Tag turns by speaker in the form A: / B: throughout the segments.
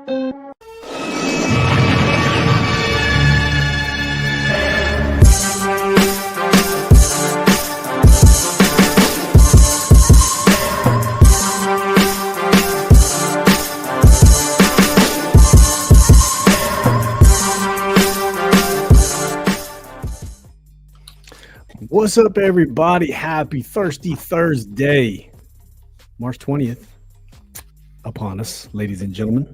A: What's up, everybody? Happy Thirsty Thursday, March 20th upon us, ladies and gentlemen.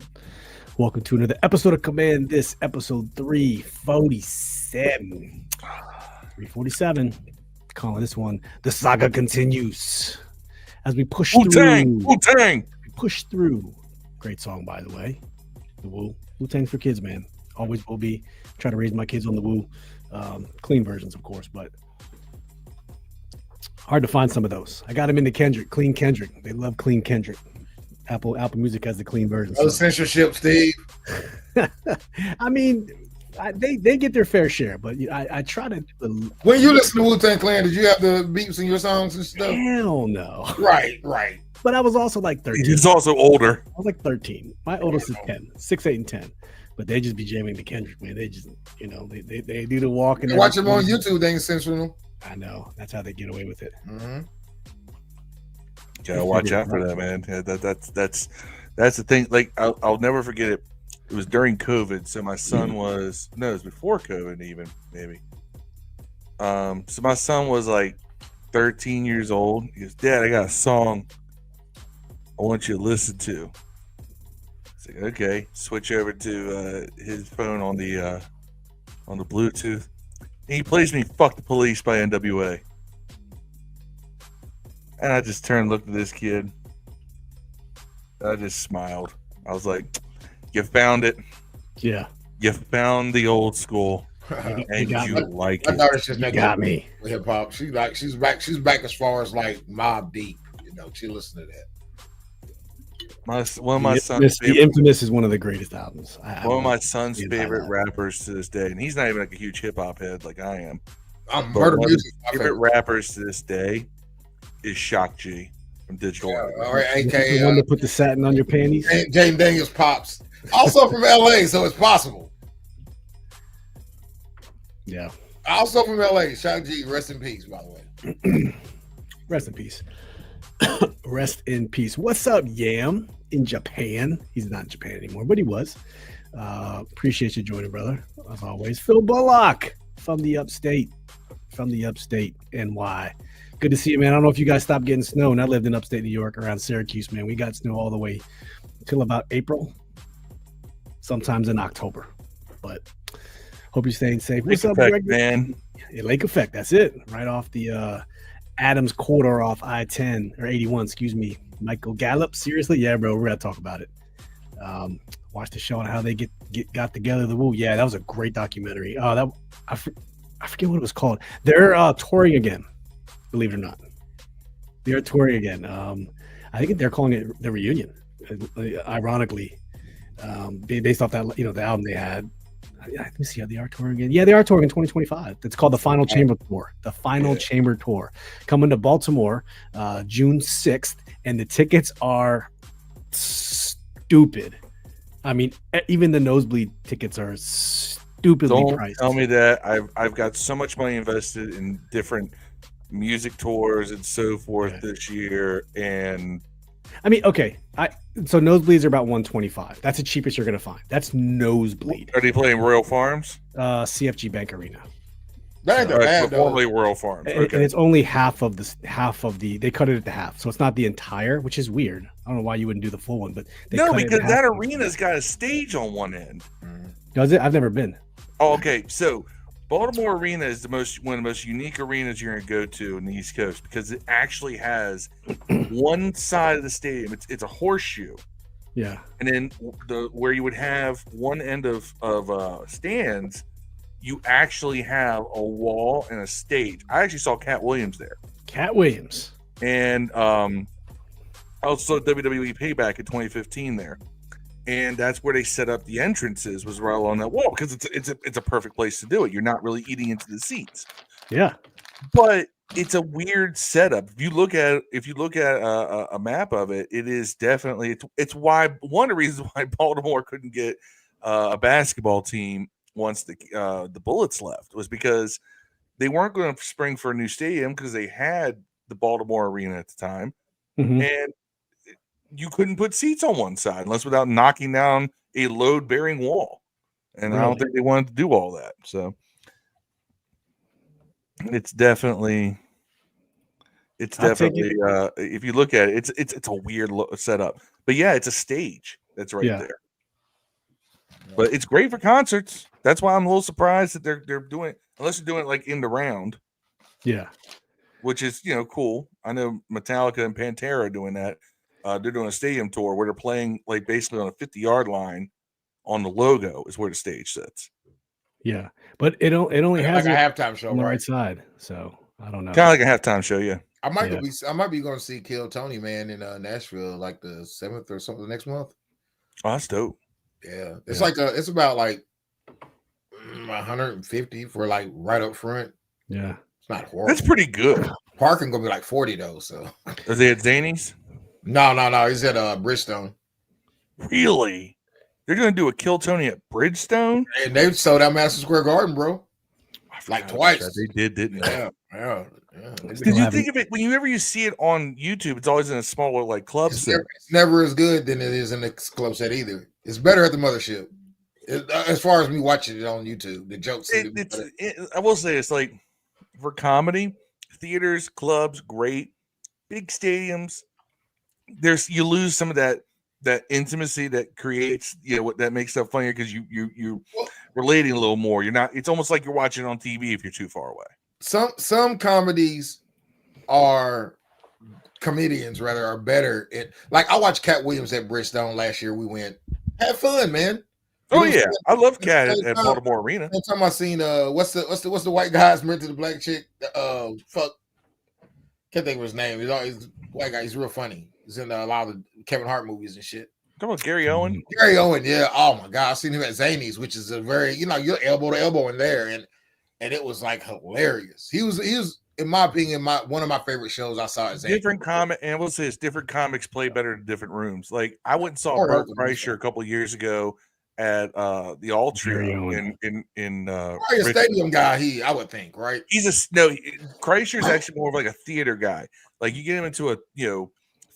A: Welcome to another episode of Command This, episode 347. 347. Calling this one The Saga Continues. As we push through.
B: Wu-Tang!
A: We push through. Great song, by the way. The Wu. Wu-Tang's for kids, man. Always will be. Try to raise my kids on the Wu. Clean versions, of course, but hard to find some of those. I got them into Kendrick, Clean Kendrick. They love Clean Kendrick. Apple Music has the clean version.
C: No censorship, Steve.
A: I mean, they get their fair share, but I try to.
C: When you listen to Wu-Tang Clan, did you have the beeps in your songs and stuff?
A: Hell no.
C: Right.
A: But I was also like 13.
B: He's also older.
A: I was like 13. My oldest is 10, 6, 8, and 10. But they just be jamming to Kendrick, man. They just, they do the walk and
C: watch them on YouTube. They ain't censoring them.
A: I know. That's how they get away with it.
C: Mm-hmm.
B: Gotta watch out for that, man. Yeah, that's the thing. Like I'll never forget it. It was during COVID, so my son it was before COVID even, maybe. So my son was like 13 years old. He goes, "Dad, I got a song I want you to listen to." I said, "Okay." Switch over to his phone on the Bluetooth. And he plays me "Fuck the Police" by NWA. And I just turned and looked at this kid. I just smiled. I was like, "You found it.
A: Yeah.
B: You found the old school. And you like it."
C: I thought it's just
A: got me.
C: Hip hop. She's back as far as like Mobb Deep. She listened to that.
B: One of my son's
A: The Infamous is one of the greatest albums.
B: One of my son's favorite rappers to this day, and he's not even like a huge hip hop head like I am.
C: Murder Music.
B: My favorite rappers to this day is Shock G from Digital.
C: Yeah, all right, AKA
A: the one to put the satin on your panties.
C: James Daniels Pops, also from LA, so it's possible.
A: Yeah.
C: Also from LA, Shock G. Rest in peace, by the way.
A: Rest in peace. Rest in peace. What's up, Yam? In Japan. He's not in Japan anymore, but he was. Appreciate you joining, brother. As always. Phil Bullock from the upstate. NY. Good to see you, man. I don't know if you guys stopped getting snow. And I lived in upstate New York around Syracuse, man. We got snow all the way till about April, sometimes in October. But hope you're staying safe. What's up, Greg?
B: Man?
A: Yeah, Lake Effect. That's it. Right off the Adams corridor off I-10 or 81, excuse me. Michael Gallup. Seriously? Yeah, bro. We're gonna talk about it. Watch the show on how they got together. The Woo. Yeah, that was a great documentary. I forget what it was called. They're touring again. Believe it or not, they're touring again. I think they're calling it the reunion. Ironically, based off that the album they had. Let me see how they are touring again. Yeah, they are touring in 2025. It's called the Final Chamber Tour. The Final Chamber Tour coming to Baltimore, June 6th, and the tickets are stupid. I mean, even the nosebleed tickets are stupidly priced.
B: Don't tell me that. I've got so much money invested in different music tours and so forth this year, and
A: I mean, okay, so nosebleeds are about $125. That's the cheapest you're gonna find. That's nosebleed.
B: Are they playing Royal Farms?
A: CFG Bank Arena.
C: That ain't bad,
B: formerly Royal Farms.
A: And it's only half of the. They cut it at the half, so it's not the entire, which is weird. I don't know why you wouldn't do the full one, but
B: because that arena's got a stage on one end.
A: Does it? I've never been.
B: Oh, okay. So Baltimore Arena is one of the most unique arenas you're going to go to in the East Coast because it actually has one side of the stadium. It's a horseshoe.
A: Yeah.
B: And then where you would have one end of stands, you actually have a wall and a stage. I actually saw Cat Williams there.
A: Cat Williams.
B: And also WWE Payback in 2015 there. And that's where they set up the entrances, was right along that wall, because it's a perfect place to do it. You're not really eating into the seats.
A: Yeah.
B: But it's a weird setup. If you look at a map of it, it is definitely it's why one of the reasons why Baltimore couldn't get a basketball team once the Bullets left was because they weren't going to spring for a new stadium because they had the Baltimore Arena at the time, and you couldn't put seats on one side unless without knocking down a load-bearing wall. And I don't think they wanted to do all that. So it's definitely if you look at it, it's a weird setup. But yeah, it's a stage that's right there. But it's great for concerts. That's why I'm a little surprised that they're doing, unless they're doing it like in the round.
A: Yeah.
B: Which is, cool. I know Metallica and Pantera are doing that. They're doing a stadium tour where they're playing like basically on a 50-yard line on the logo is where the stage sits.
A: Yeah. But it only has
C: like a halftime show
A: on the right side. So I don't know.
B: Kind of like a halftime show, yeah.
C: I might be going to see Kill Tony, man, in Nashville like the 7th or something next month.
B: Oh, that's dope.
C: Yeah. It's about like 150 for like right up front.
A: Yeah.
C: It's not horrible.
B: That's pretty good.
C: Parking gonna be like 40 though. So
B: is it at Zany's?
C: No. He's at Bridgestone.
B: Really? They're gonna do a Kill Tony at Bridgestone?
C: And they sold out Madison Square Garden, bro. Like twice.
B: They did, didn't they?
C: Yeah.
B: Did you think of it whenever you see it on YouTube? It's always in a smaller like club set.
C: It's never as good than it is in the club set either. It's better at the mothership. As far as me watching it on YouTube, the jokes.
B: I will say it's like for comedy, theaters, clubs, great. Big stadiums, you lose some of that intimacy that creates what that makes stuff funnier because you're relating a little more. You're not. It's almost like you're watching it on TV if you're too far away.
C: Some comedies comedians are better at, like I watched Cat Williams at Bridgestone last year. We went, have fun, man.
B: Oh yeah, I love Cat at Baltimore Arena.
C: One time I seen what's the white guy's married to the black chick? Fuck, can't think of his name. He's always white guy. He's real funny. He's in a lot of the Kevin Hart movies and shit.
B: Come on, Gary Owen.
C: Gary Owen, yeah. Oh my god, I seen him at Zany's, which is a very you're elbow to elbow in there, and it was like hilarious. He was in my opinion one of my favorite shows I saw at Zany's.
B: Different comic, and we'll say different comics play better in different rooms. Like I went and saw Bert Kreischer a couple of years ago at the All Trio in
C: a stadium guy. I would think, right?
B: Kreischer's actually more of like a theater guy. Like you get him into a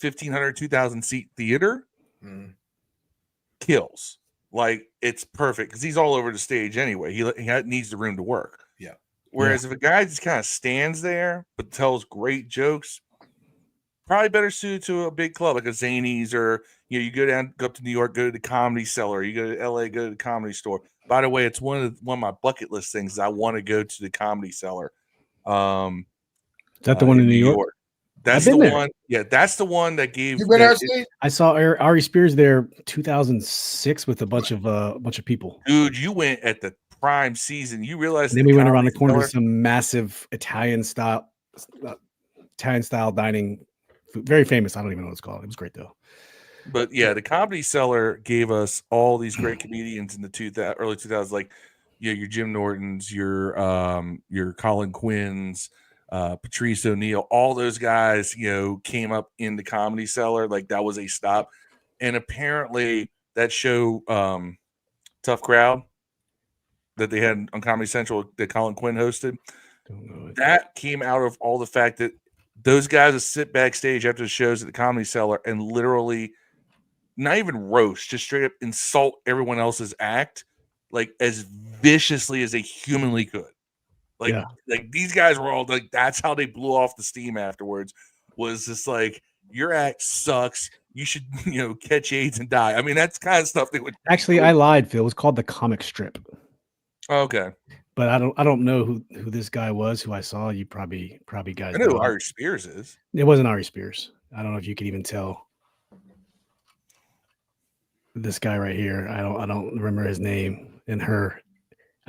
B: 1,500, 2,000 seat theater, kills. Like it's perfect because he's all over the stage anyway. He needs the room to work.
C: Yeah.
B: Whereas if a guy just kind of stands there but tells great jokes, probably better suited to a big club like a Zany's, or you go up to New York, go to the Comedy Cellar. You go to LA, go to the Comedy Store. By the way, it's one of my bucket list things. Is I want to go to the Comedy Cellar.
A: Is that the one in New York?
B: That's the one. Yeah, that's the one that gave.
C: You been there, Steve?
A: I saw Ari Spears there 2006 with a bunch of people.
B: Dude, you went at the prime season. You realize
A: then we went around the corner to some massive Italian style dining. Very famous. I don't even know what it's called. It was great though.
B: But yeah, the Comedy Cellar gave us all these great comedians in the early 2000s, like your Jim Nortons, your Colin Quinns, Patrice O'Neill, all those guys, came up in the Comedy Cellar. Like that was a stop. And apparently that show, Tough Crowd, that they had on Comedy Central that Colin Quinn hosted, that came out of all the fact that those guys would sit backstage after the shows at the Comedy Cellar and literally not even roast, just straight up insult everyone else's act, like as viciously as they humanly could. Like these guys were all like, that's how they blew off the steam afterwards, was just like, your act sucks. You should, catch AIDS and die. I mean, that's kind of stuff they would.
A: Actually, I lied, Phil. It was called The Comic Strip.
B: Okay.
A: But I don't know who this guy was who I saw. You probably guys.
B: I know who Ari Spears is.
A: It wasn't Ari Spears. I don't know if you could even tell. This guy right here. I don't remember his name and her.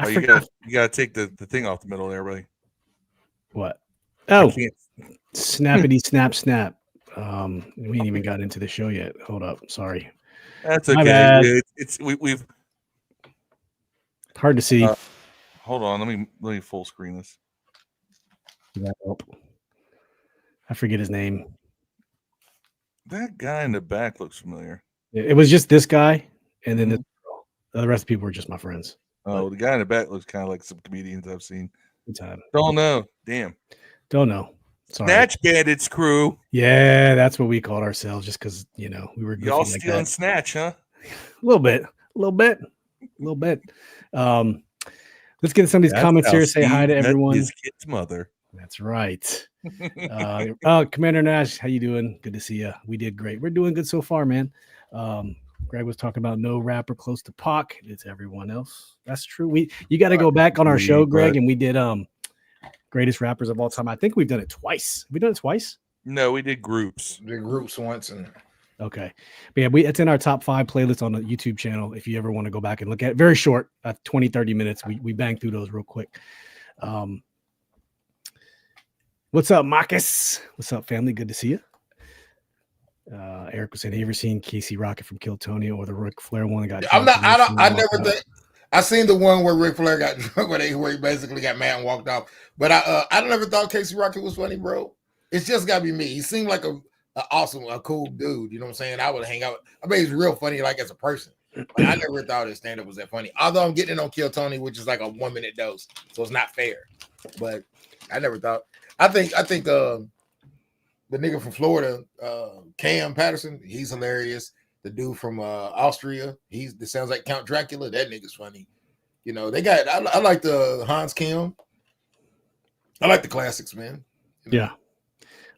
B: You gotta take the thing off the middle there, buddy.
A: What? Oh, snappity snap. We ain't even got into the show yet. Hold up. Sorry.
B: That's okay. We've
A: hard to see.
B: Hold on, let me full screen this.
A: That help? I forget his name.
B: That guy in the back looks familiar.
A: It was just this guy, and then the rest of the people were just my friends.
B: Oh, the guy in the back looks kind of like some comedians I've seen.
A: Good time.
B: Don't know. Damn.
A: Don't know. Sorry.
B: Snatch Bandits crew.
A: Yeah, that's what we called ourselves, just because we were goofy
B: Y'all
A: like
B: stealing
A: that.
B: Snatch, huh?
A: A little bit. Let's get some of these comments here. Say hi to everyone.
B: His kid's mother.
A: That's right. Commander Nash, how you doing? Good to see you. We did great. We're doing good so far, man. Greg was talking about no rapper close to Pac. It's everyone else. That's true. You got to go back on our show, Greg, and we did greatest rappers of all time. I think we've done it twice. Have we done it twice?
B: No, we did groups.
C: The groups once, and
A: okay, but yeah, it's in our top 5 playlist on the YouTube channel. If you ever want to go back and look at it, very short, 20-30 minutes. We bang through those real quick. What's up, Marcus? What's up, family? Good to see you. Eric was saying, have you ever seen Casey Rocket from Kill Tony or the Ric Flair one that got?
C: I never think. I seen the one where Ric Flair got drunk, where he basically got mad and walked off. But I never thought Casey Rocket was funny, bro. It's just gotta be me. He seemed like a cool dude. You know what I'm saying? I would hang out. I mean, he's real funny, like as a person. But I never thought his stand-up was that funny. Although I'm getting it on Kill Tony, which is like a 1-minute dose, so it's not fair. But I never thought. I think the nigga from Florida, Cam Patterson, he's hilarious. The dude from Austria, that sounds like Count Dracula. That nigga's funny. You know, they got. I like the Hans Kim. I like the classics, man. You know?
A: Yeah,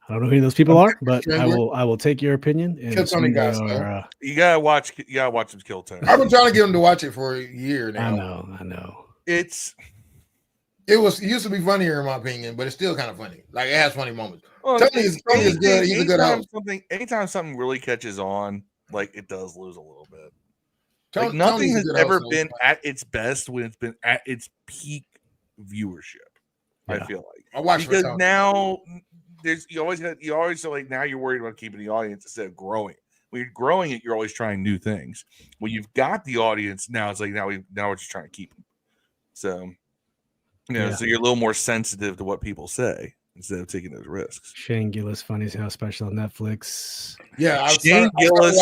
A: I don't know who those people are, but I will take your opinion. And
C: Tony guys,
B: you gotta watch some Kill Tony.
C: I've been trying to get him to watch it for a year now.
A: I know.
C: It used to be funnier in my opinion, but it's still kind of funny. Like it has funny moments. Well, Tony is good. He's a good host.
B: Anytime something really catches on, like it does lose a little bit.
C: Tony,
B: nothing has ever been at its best when it's been at its peak viewership. Yeah. I feel like
C: I watch
B: because now you always like now you're worried about keeping the audience instead of growing. When you're growing it, you're always trying new things. When you've got the audience, now it's like now we're just trying to keep them. So so you're a little more sensitive to what people say instead of taking those risks.
A: Shane Gillis, funny as hell, special on Netflix.
C: Yeah,
B: Shane Gillis.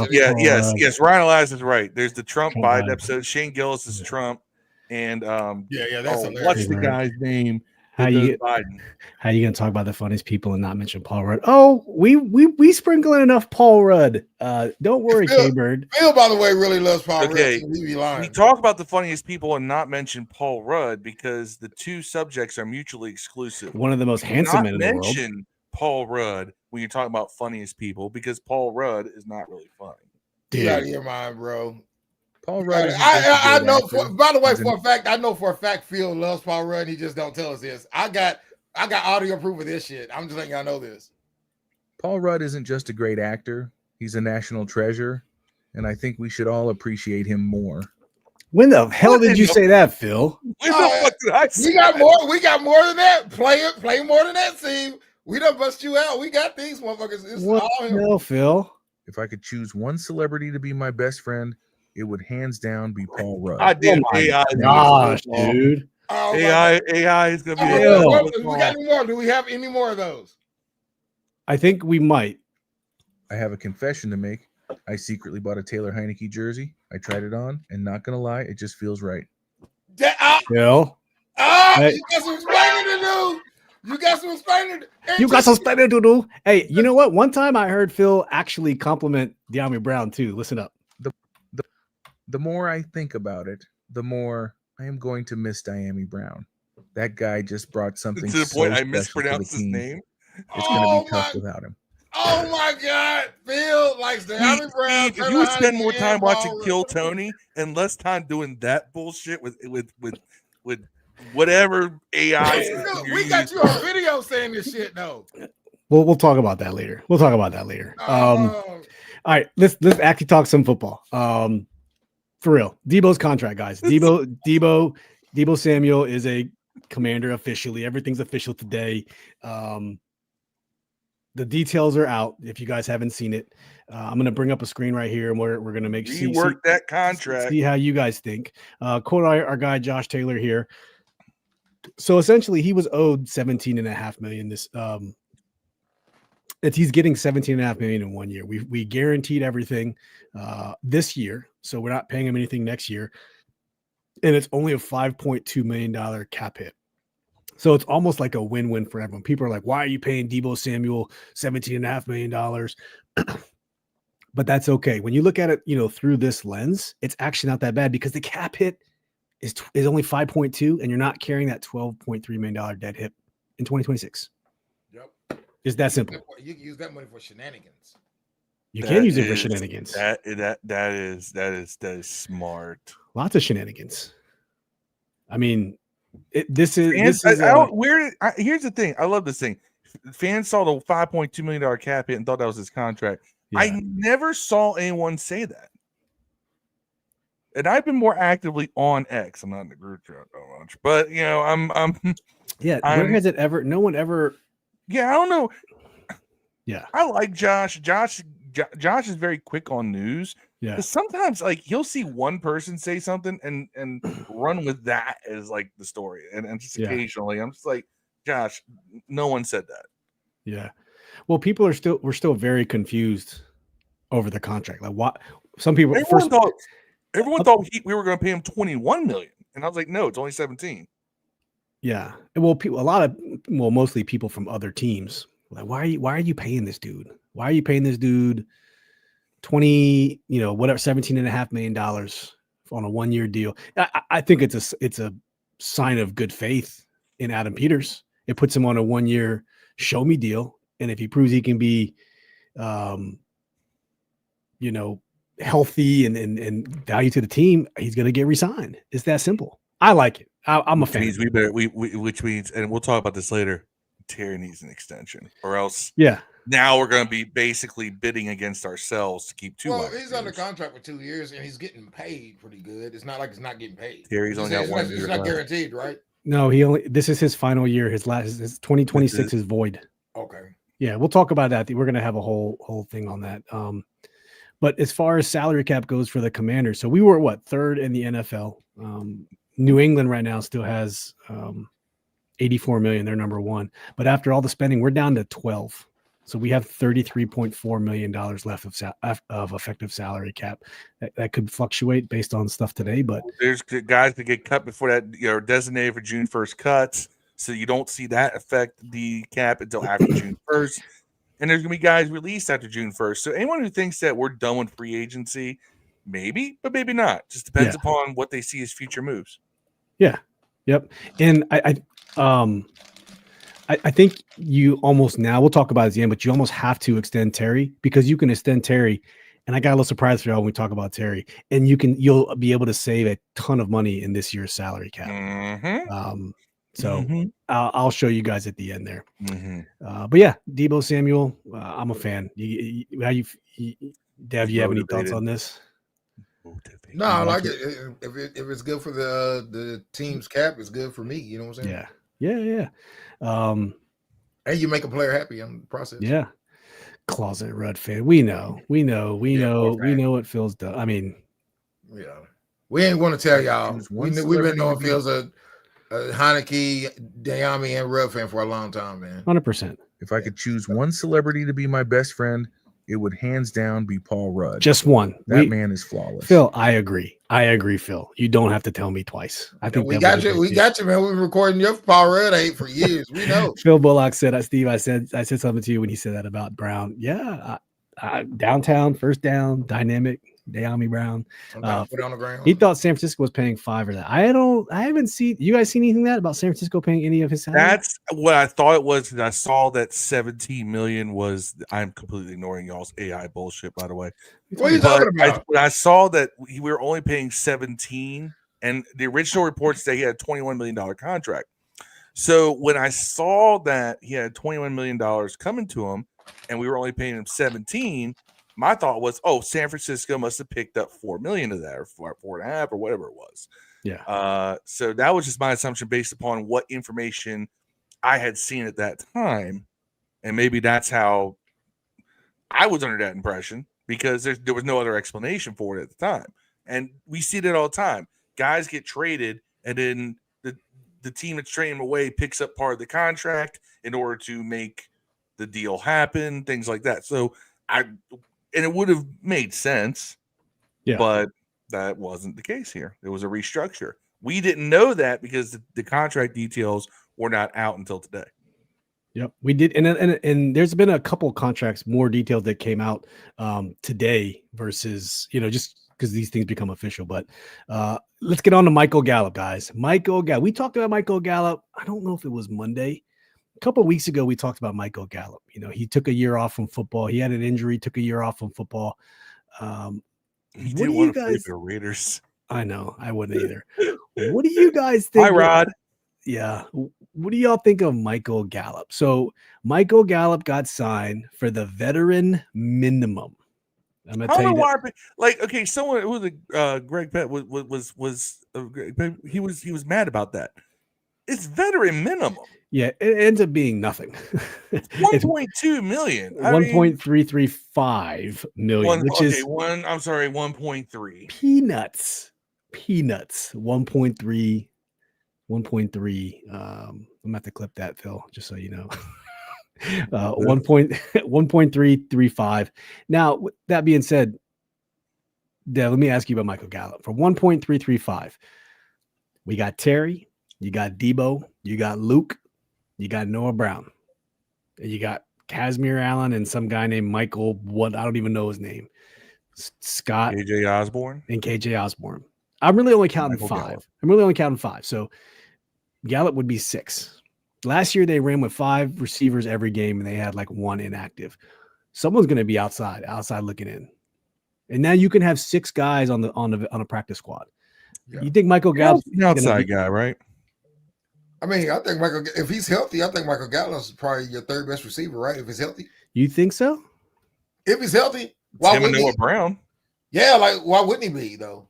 B: Yes. Ryan Elias is right. There's the Trump Biden episode. Shane Gillis is Trump, and
C: that's hilarious.
B: What's the guy's name?
A: How you gonna talk about the funniest people and not mention Paul Rudd? Oh, we sprinkle in enough Paul Rudd. Don't worry, K-Bird.
C: Phil, by the way, really loves Paul Rudd. So
B: we talk about the funniest people and not mention Paul Rudd because the two subjects are mutually exclusive.
A: One of the most handsome men in the world.
B: Mention Paul Rudd when you're talking about funniest people because Paul Rudd is not really funny.
C: Get out of your mind, bro.
D: Paul Rudd.
C: I know. By the way, for a fact, I know for a fact Phil loves Paul Rudd. He just don't tell us this. I got audio proof of this shit. I'm just letting y'all know this.
D: Paul Rudd isn't just a great actor; he's a national treasure, and I think we should all appreciate him more.
A: When the hell did you say that, Phil?
B: When the fuck did I say
C: we got more. We got more than that. Play more than that, Steve. We done bust you out. We got these motherfuckers. It's
A: what
C: all
A: the hell, Phil?
D: If I could choose one celebrity to be my best friend, it would hands down be Paul Rudd.
B: I did AI.
A: Gosh, dude.
C: Oh,
B: AI is gonna be.
C: We got any more? Do we have any more of those?
A: I think we might.
D: I have a confession to make. I secretly bought a Taylor Heineke jersey. I tried it on, and not gonna lie, it just feels right.
A: Phil.
C: Hey. You got some explaining to do. You got some
A: explaining to do. Hey, you know what? One time I heard Phil actually compliment De'Ami Brown too. Listen up.
D: The more I think about it, the more I am going to miss De'Ami Brown. That guy just brought something
B: to the point I mispronounced his name.
D: It's going to be tough without him.
C: Oh my God, Phil likes De'Ami Brown.
B: If you would spend more time watching Kill Tony and less time doing that bullshit with whatever AI.
C: We got you on video saying this shit, though.
A: We'll talk about that later. All right, let's actually talk some football. For real, Deebo's contract, guys. Deebo Samuel is a Commander officially. Everything's official today. The details are out. If you guys haven't seen it, I'm going to bring up a screen right here, and we're going to
B: rework that contract.
A: See how you guys think. Quote our guy Josh Taylor here. So essentially, he was owed $17.5 million he's getting 17.5 million in 1 year. We guaranteed everything this year, so we're not paying him anything next year, and it's only a $5.2 million cap hit. So it's almost like a win-win for everyone. People are like, why are you paying Deebo Samuel $17.5 million? But that's okay. When you look at it, through this lens, it's actually not that bad because the cap hit is only 5.2, and you're not carrying that $12.3 million dead hit in 2026.
C: Yep.
A: It's that simple.
C: You can use that money for shenanigans.
A: You can use it for shenanigans.
B: That is smart.
A: Lots of shenanigans. I mean, here's
B: Here's the thing. I love this thing. Fans saw the $5.2 million cap hit and thought that was his contract. Yeah. I never saw anyone say that. And I've been more actively on X. I'm not in the group chat that much, but
A: where has it ever? No one ever.
B: Yeah, I don't know.
A: Yeah,
B: I like Josh. Josh is very quick on news.
A: Yeah,
B: because sometimes he'll see one person say something and run with that as like the story, and just occasionally I'm just like, Josh, no one said that.
A: Yeah, well, we're still very confused over the contract. Like, what? Some people
B: everyone thought we were going to pay him $21 million, and I was like, no, it's only 17.
A: Yeah, well, mostly people from other teams. Like, why are you paying this dude? Why are you paying this dude 20, $17.5 million on a 1 year deal? I think it's a sign of good faith in Adam Peters. It puts him on a 1 year show me deal, and if he proves he can be, healthy and value to the team, he's going to get re-signed. It's that simple. I like it. I'm a fan.
B: Which means, and we'll talk about this later, Terry needs an extension, or else.
A: Yeah.
B: Now we're going to be basically bidding against ourselves to keep 2
C: Well, he's under contract for 2 years, and he's getting paid pretty good. It's not like he's not getting paid.
B: Terry's only got 1 year.
C: It's not guaranteed, right?
A: No, this is his final year. His 2026 is void.
C: Okay.
A: Yeah, we'll talk about that. We're going to have a whole thing on that. But as far as salary cap goes for the Commanders, so we were third in the NFL. New England right now still has 84 million. They're number one. But after all the spending, we're down to 12. So we have $33.4 million left of effective salary cap. That could fluctuate based on stuff today, but
B: there's guys that get cut before that, designated for June 1st cuts. So you don't see that affect the cap until after June 1st. And there's going to be guys released after June 1st. So anyone who thinks that we're done with free agency, maybe, but maybe not. Just depends upon what they see as future moves.
A: Yeah. Yep. And I think you almost, now we'll talk about it at the end, but you almost have to extend Terry, because you can extend Terry. And I got a little surprise for y'all when we talk about Terry, and you'll be able to save a ton of money in this year's salary cap.
B: Mm-hmm.
A: I'll show you guys at the end there.
B: Mm-hmm.
A: But yeah, Deebo Samuel, I'm a fan. Dev, you have any thoughts on this?
C: No, I like it. If it's good for the team's cap, it's good for me. You know what I'm saying?
A: Yeah.
C: And you make a player happy on the process.
A: Yeah. Closet Red fan. We know what Phil's done. I mean,
C: yeah, we ain't want to tell y'all. We've been knowing Phil's a Heineke, Dayami, and Red fan for a long time, man.
A: 100%.
D: If I could choose one celebrity to be my best friend, it would hands down be Paul Rudd.
A: Just one.
D: That man is flawless.
A: Phil, I agree, Phil. You don't have to tell me twice. I think
C: we got you, man. We've been recording your Paul Rudd hate for years. We know.
A: Phil Bullock said, Steve, I said something to you when he said that about Brown. Yeah, downtown, first down, dynamic, Dayami Brown.
C: Put on the ground.
A: He thought San Francisco was paying 5 or that. I haven't seen. You guys seen anything about San Francisco paying any of his salary?
B: That's what I thought it was. And I saw that 17 million was. I'm completely ignoring y'all's AI bullshit, by the way.
C: What are you talking about?
B: I saw that we were only paying 17, and the original reports say he had a $21 million contract. So when I saw that he had $21 million coming to him, and we were only paying him 17. My thought was, San Francisco must have picked up 4 million of that, or 4.5, or whatever it was.
A: Yeah.
B: So that was just my assumption based upon what information I had seen at that time, and maybe that's how I was under that impression, because there was no other explanation for it at the time. And we see that all the time. Guys get traded, and then the team that's trading them away picks up part of the contract in order to make the deal happened, things like that. So it would have made sense, but that wasn't the case here. There was a restructure. We didn't know that because the contract details were not out until today.
A: Yep, we did, and there's been a couple contracts, more details that came out today versus just because these things become official. But let's get on to Michael Gallup, guys. Michael Gallup. We talked about Michael Gallup. I don't know if it was Monday. A couple of weeks ago, we talked about Michael Gallup. He took a year off from football. He had an injury, took a year off from football.
B: He didn't want to play for the Raiders.
A: I know. I wouldn't either. What do you guys think?
B: Hi, Rod.
A: Yeah. What do y'all think of Michael Gallup? So Michael Gallup got signed for the veteran minimum. I'm gonna tell you
B: why, okay, someone who was Greg Pett he was mad about that. It's veteran minimum.
A: Yeah, it ends up being nothing.
B: 1.2 million.
A: 1.335 million, which is
B: 1.3.
A: Peanuts. 1.3. I'm gonna have to clip that, Phil, just so you know. 1.335. Now, with that being said, Dev, let me ask you about Michael Gallup. For 1.335, we got Terry, you got Deebo, you got Luke, you got Noah Brown, and you got Casimir Allen and some guy named Michael, what I don't even know his name. Scott
B: KJ Osborne.
A: And KJ Osborne. I'm really only counting five. So Gallup would be 6. Last year they ran with 5 receivers every game, and they had like 1 inactive. Someone's going to be outside looking in, and now you can have 6 guys on a practice squad. Yeah. You think Michael Gallup's
B: an outside guy, right?
C: I mean, I think if he's healthy, I think Michael Gallup's probably your 3rd best receiver, right? If he's healthy,
A: you think so?
C: If he's healthy, why
B: wouldn't he? Noah Brown.
C: Yeah, like why wouldn't he be though?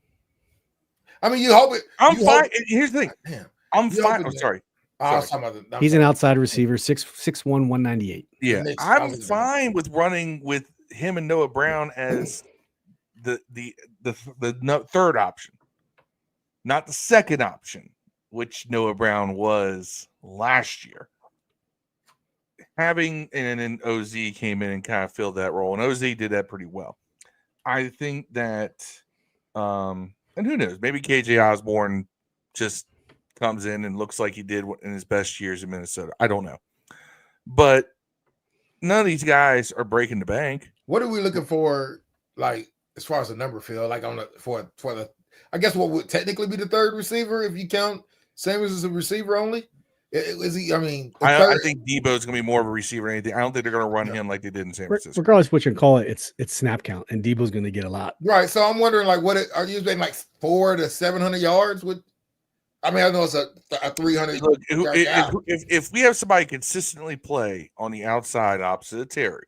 C: I mean, you hope it.
B: I'm fine. Here's the thing. Damn. I'm fine. I'm sorry.
A: He's an outside receiver, 6'1", 198.
B: Yeah, I'm fine with running with him and Noah Brown as the third option, not the second option, which Noah Brown was last year. And then OZ came in and kind of filled that role, and OZ did that pretty well. I think that, and who knows, maybe KJ Osborne just comes in and looks like he did in his best years in Minnesota. I don't know. But none of these guys are breaking the bank.
C: What are we looking for, like, as far as the number, Phil? Like, for the, I guess what would technically be the 3rd receiver if you count Samuels as a receiver only? Is he? I mean,
B: I think Deebo's going to be more of a receiver than anything. I don't think they're going to run him like they did in San Francisco.
A: Regardless what you call it, it's snap count, and Deebo's going to get a lot.
C: Right. So I'm wondering, like, are you getting like 400 to 700 yards with? I mean, I know it's a 300.
B: Look, if we have somebody consistently play on the outside opposite of Terry,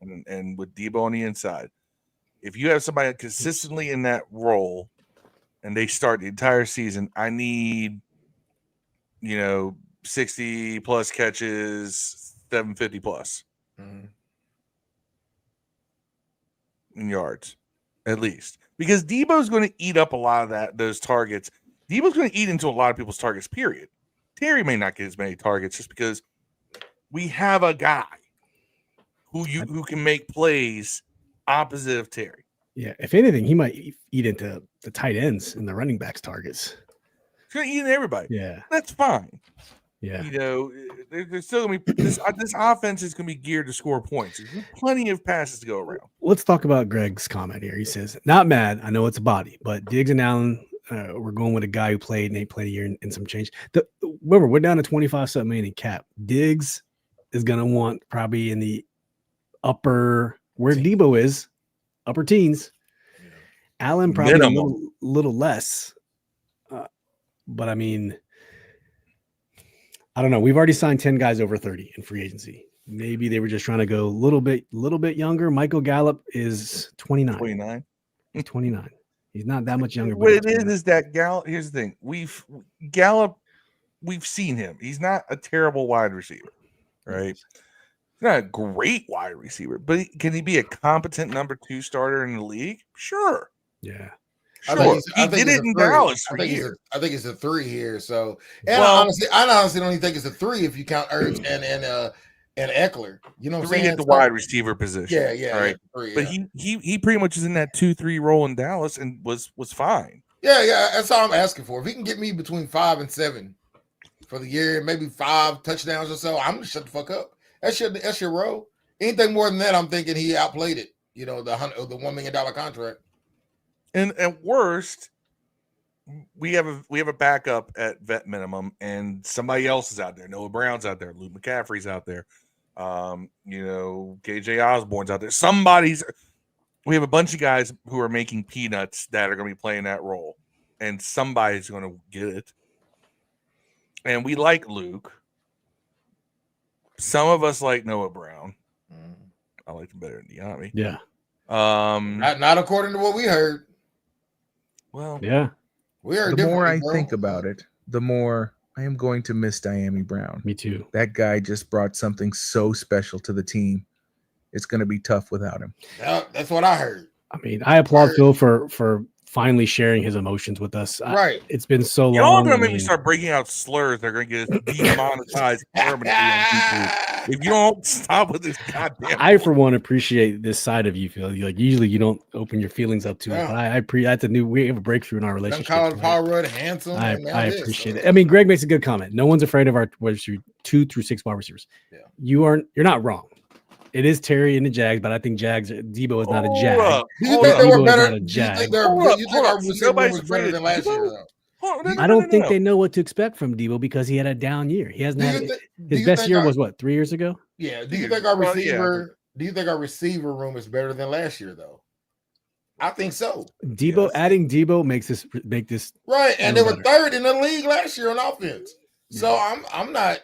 B: and with Deebo on the inside, if you have somebody consistently in that role, and they start the entire season, I need, 60 plus catches, 750 plus in yards, at least, because Deebo's going to eat up a lot of those targets. Deebo's going to eat into a lot of people's targets, period. Terry may not get as many targets just because we have a guy who can make plays opposite of Terry.
A: Yeah, if anything, he might eat into the tight ends and the running backs' targets.
B: He's going to eat into everybody.
A: Yeah.
B: That's fine.
A: Yeah.
B: There's still going to be this offense is going to be geared to score points. There's plenty of passes to go around.
A: Let's talk about Greg's comment here. He says, not mad. I know it's a body, but Diggs and Allen, we're going with a guy who played and they played a year and some change. Remember, we're down to 25-something million in cap. Diggs is going to want probably in the upper, where Deebo is, upper teens. Allen probably a little less. But I mean, I don't know. We've already signed 10 guys over 30 in free agency. Maybe they were just trying to go a little bit younger. Michael Gallup is 29.
B: 29.
A: He's 29. He's not that much younger.
B: What it is that Gallup. Here's the thing: we've seen him. He's not a terrible wide receiver, right? He's not a great wide receiver, but can he be a competent number 2 starter in the league? Sure.
A: Yeah.
B: Sure. He did it in Dallas for years.
C: I think it's a 3 here. So, and I honestly don't even think it's a 3 if you count Ertz and Eckler. You know what I'm
B: 3
C: saying?
B: at the
C: So-
B: wide receiver position.
C: Yeah, yeah,
B: All right.
C: yeah, 3,
B: But
C: yeah.
B: he pretty much is in that 2-3 role in Dallas and was fine.
C: Yeah, yeah. That's all I'm asking for. If he can get me between 5 and 7 for the year, maybe 5 touchdowns or so, I'm gonna shut the fuck up. That's your role. Anything more than that, I'm thinking he outplayed it. You know, the $1 million contract.
B: And at worst, we have a backup at vet minimum, and somebody else is out there. Noah Brown's out there. Luke McCaffrey's out there. KJ Osborne's out there. We have a bunch of guys who are making peanuts that are going to be playing that role, and somebody's going to get it. And we like Luke. Some of us like Noah Brown. I like him better than Diami.
A: Yeah.
C: Not according to what we heard.
B: Well,
A: Yeah.
C: We heard
D: The more I
C: differently, bro.
D: think about it, the more I am going to miss Diami Brown.
A: Me too.
D: That guy just brought something so special to the team. It's going to be tough without him.
C: That's what I heard.
A: I mean, I applaud Phil for finally sharing his emotions with us.
C: Right.
A: It's been so
B: y'all
A: long.
B: gonna
A: I
B: make me
A: mean,
B: start breaking out slurs. They're gonna get us demonetized permanently on YouTube. If you don't stop with this goddamn,
A: I for one appreciate this side of you, Phil. Like usually you don't open your feelings up to it,
C: Yeah.
A: but that's a new. We have a breakthrough in our
C: Them
A: relationship.
C: call it
A: right?
C: Power Rud handsome.
A: I
C: and now this,
A: appreciate
C: so-
A: it. I mean, Greg makes a good comment. No one's afraid of our 2 through 6 wide receivers.
C: Yeah.
A: You're not wrong. It is Terry and the Jags, but I think Deebo is not a
B: Hold
A: Jag.
B: up.
C: Do you
B: Hold
C: think
B: up.
C: they
A: Deebo
C: were
A: is
C: better?
A: not a
C: Do you
A: Jag.
C: think
B: Hold up,
C: you
B: hold
C: think
B: up.
C: our receiver
B: Nobody's
C: room was better
B: afraid
C: than
B: of
C: last year?
B: Deebo.
C: Though?
B: Hold on, no,
A: I
B: no,
A: don't
B: no,
A: think
B: no.
A: they know what to expect from Deebo because he had a down year. He hasn't
C: Do
A: had
C: you thi- do
A: his
C: you
A: best
C: think
A: year
C: our-
A: was what, 3 years ago?
C: Yeah. Do you
B: Dude,
C: think our
B: well, yeah,
C: receiver? Do you think our receiver room is better than last year? Though, I think so.
A: Deebo
B: Yes.
A: adding Deebo make this
C: Right, and
A: No
C: they were
A: better.
C: third in the league last year on offense. So I'm not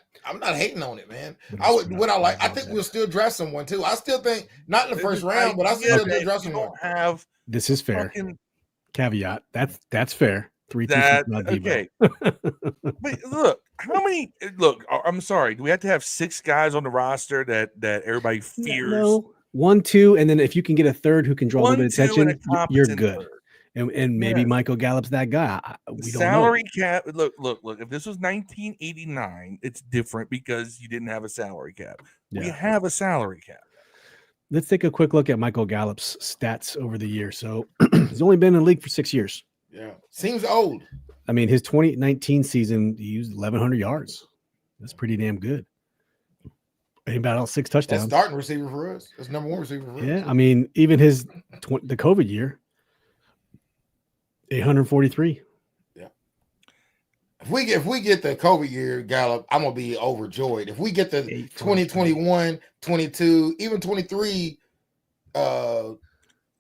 C: hating on it, man. I think we'll still draft someone too. I still think not in the first round, but I still
B: Yeah,
C: draft
B: you
C: someone.
B: don't have
A: This is fair.
B: fucking
A: Caveat. That's fair. 3 through 6
B: that.
A: not Deebo.
B: Okay. But look, how many? Look, I'm sorry. Do we have to have 6 guys on the roster that everybody fears?
A: No, 1, 2, and then if you can get a third who can draw a little
B: 1,
A: bit of
B: 2, and
A: attention,
B: a
A: you're
B: competent
A: good.
B: third.
A: And maybe
B: Yeah.
A: Michael Gallup's that guy. We don't know.
B: Salary cap. Look. If this was 1989, it's different because you didn't have a salary cap. We
A: Yeah.
B: have a salary cap.
A: Let's take a quick look at Michael Gallup's stats over the year. So he's only been in the league for 6 years.
C: Yeah, seems old.
A: I mean, his 2019 season, he used 1,100 yards. That's pretty damn good. And about 6
C: That's
A: touchdowns.
C: starting receiver for us. That's number 1 receiver for us.
A: Yeah, I mean, even his the COVID year, 843.
C: If we get the COVID year, Gallup, I'm gonna be overjoyed. If we get the 2021, 22, even 23,
B: I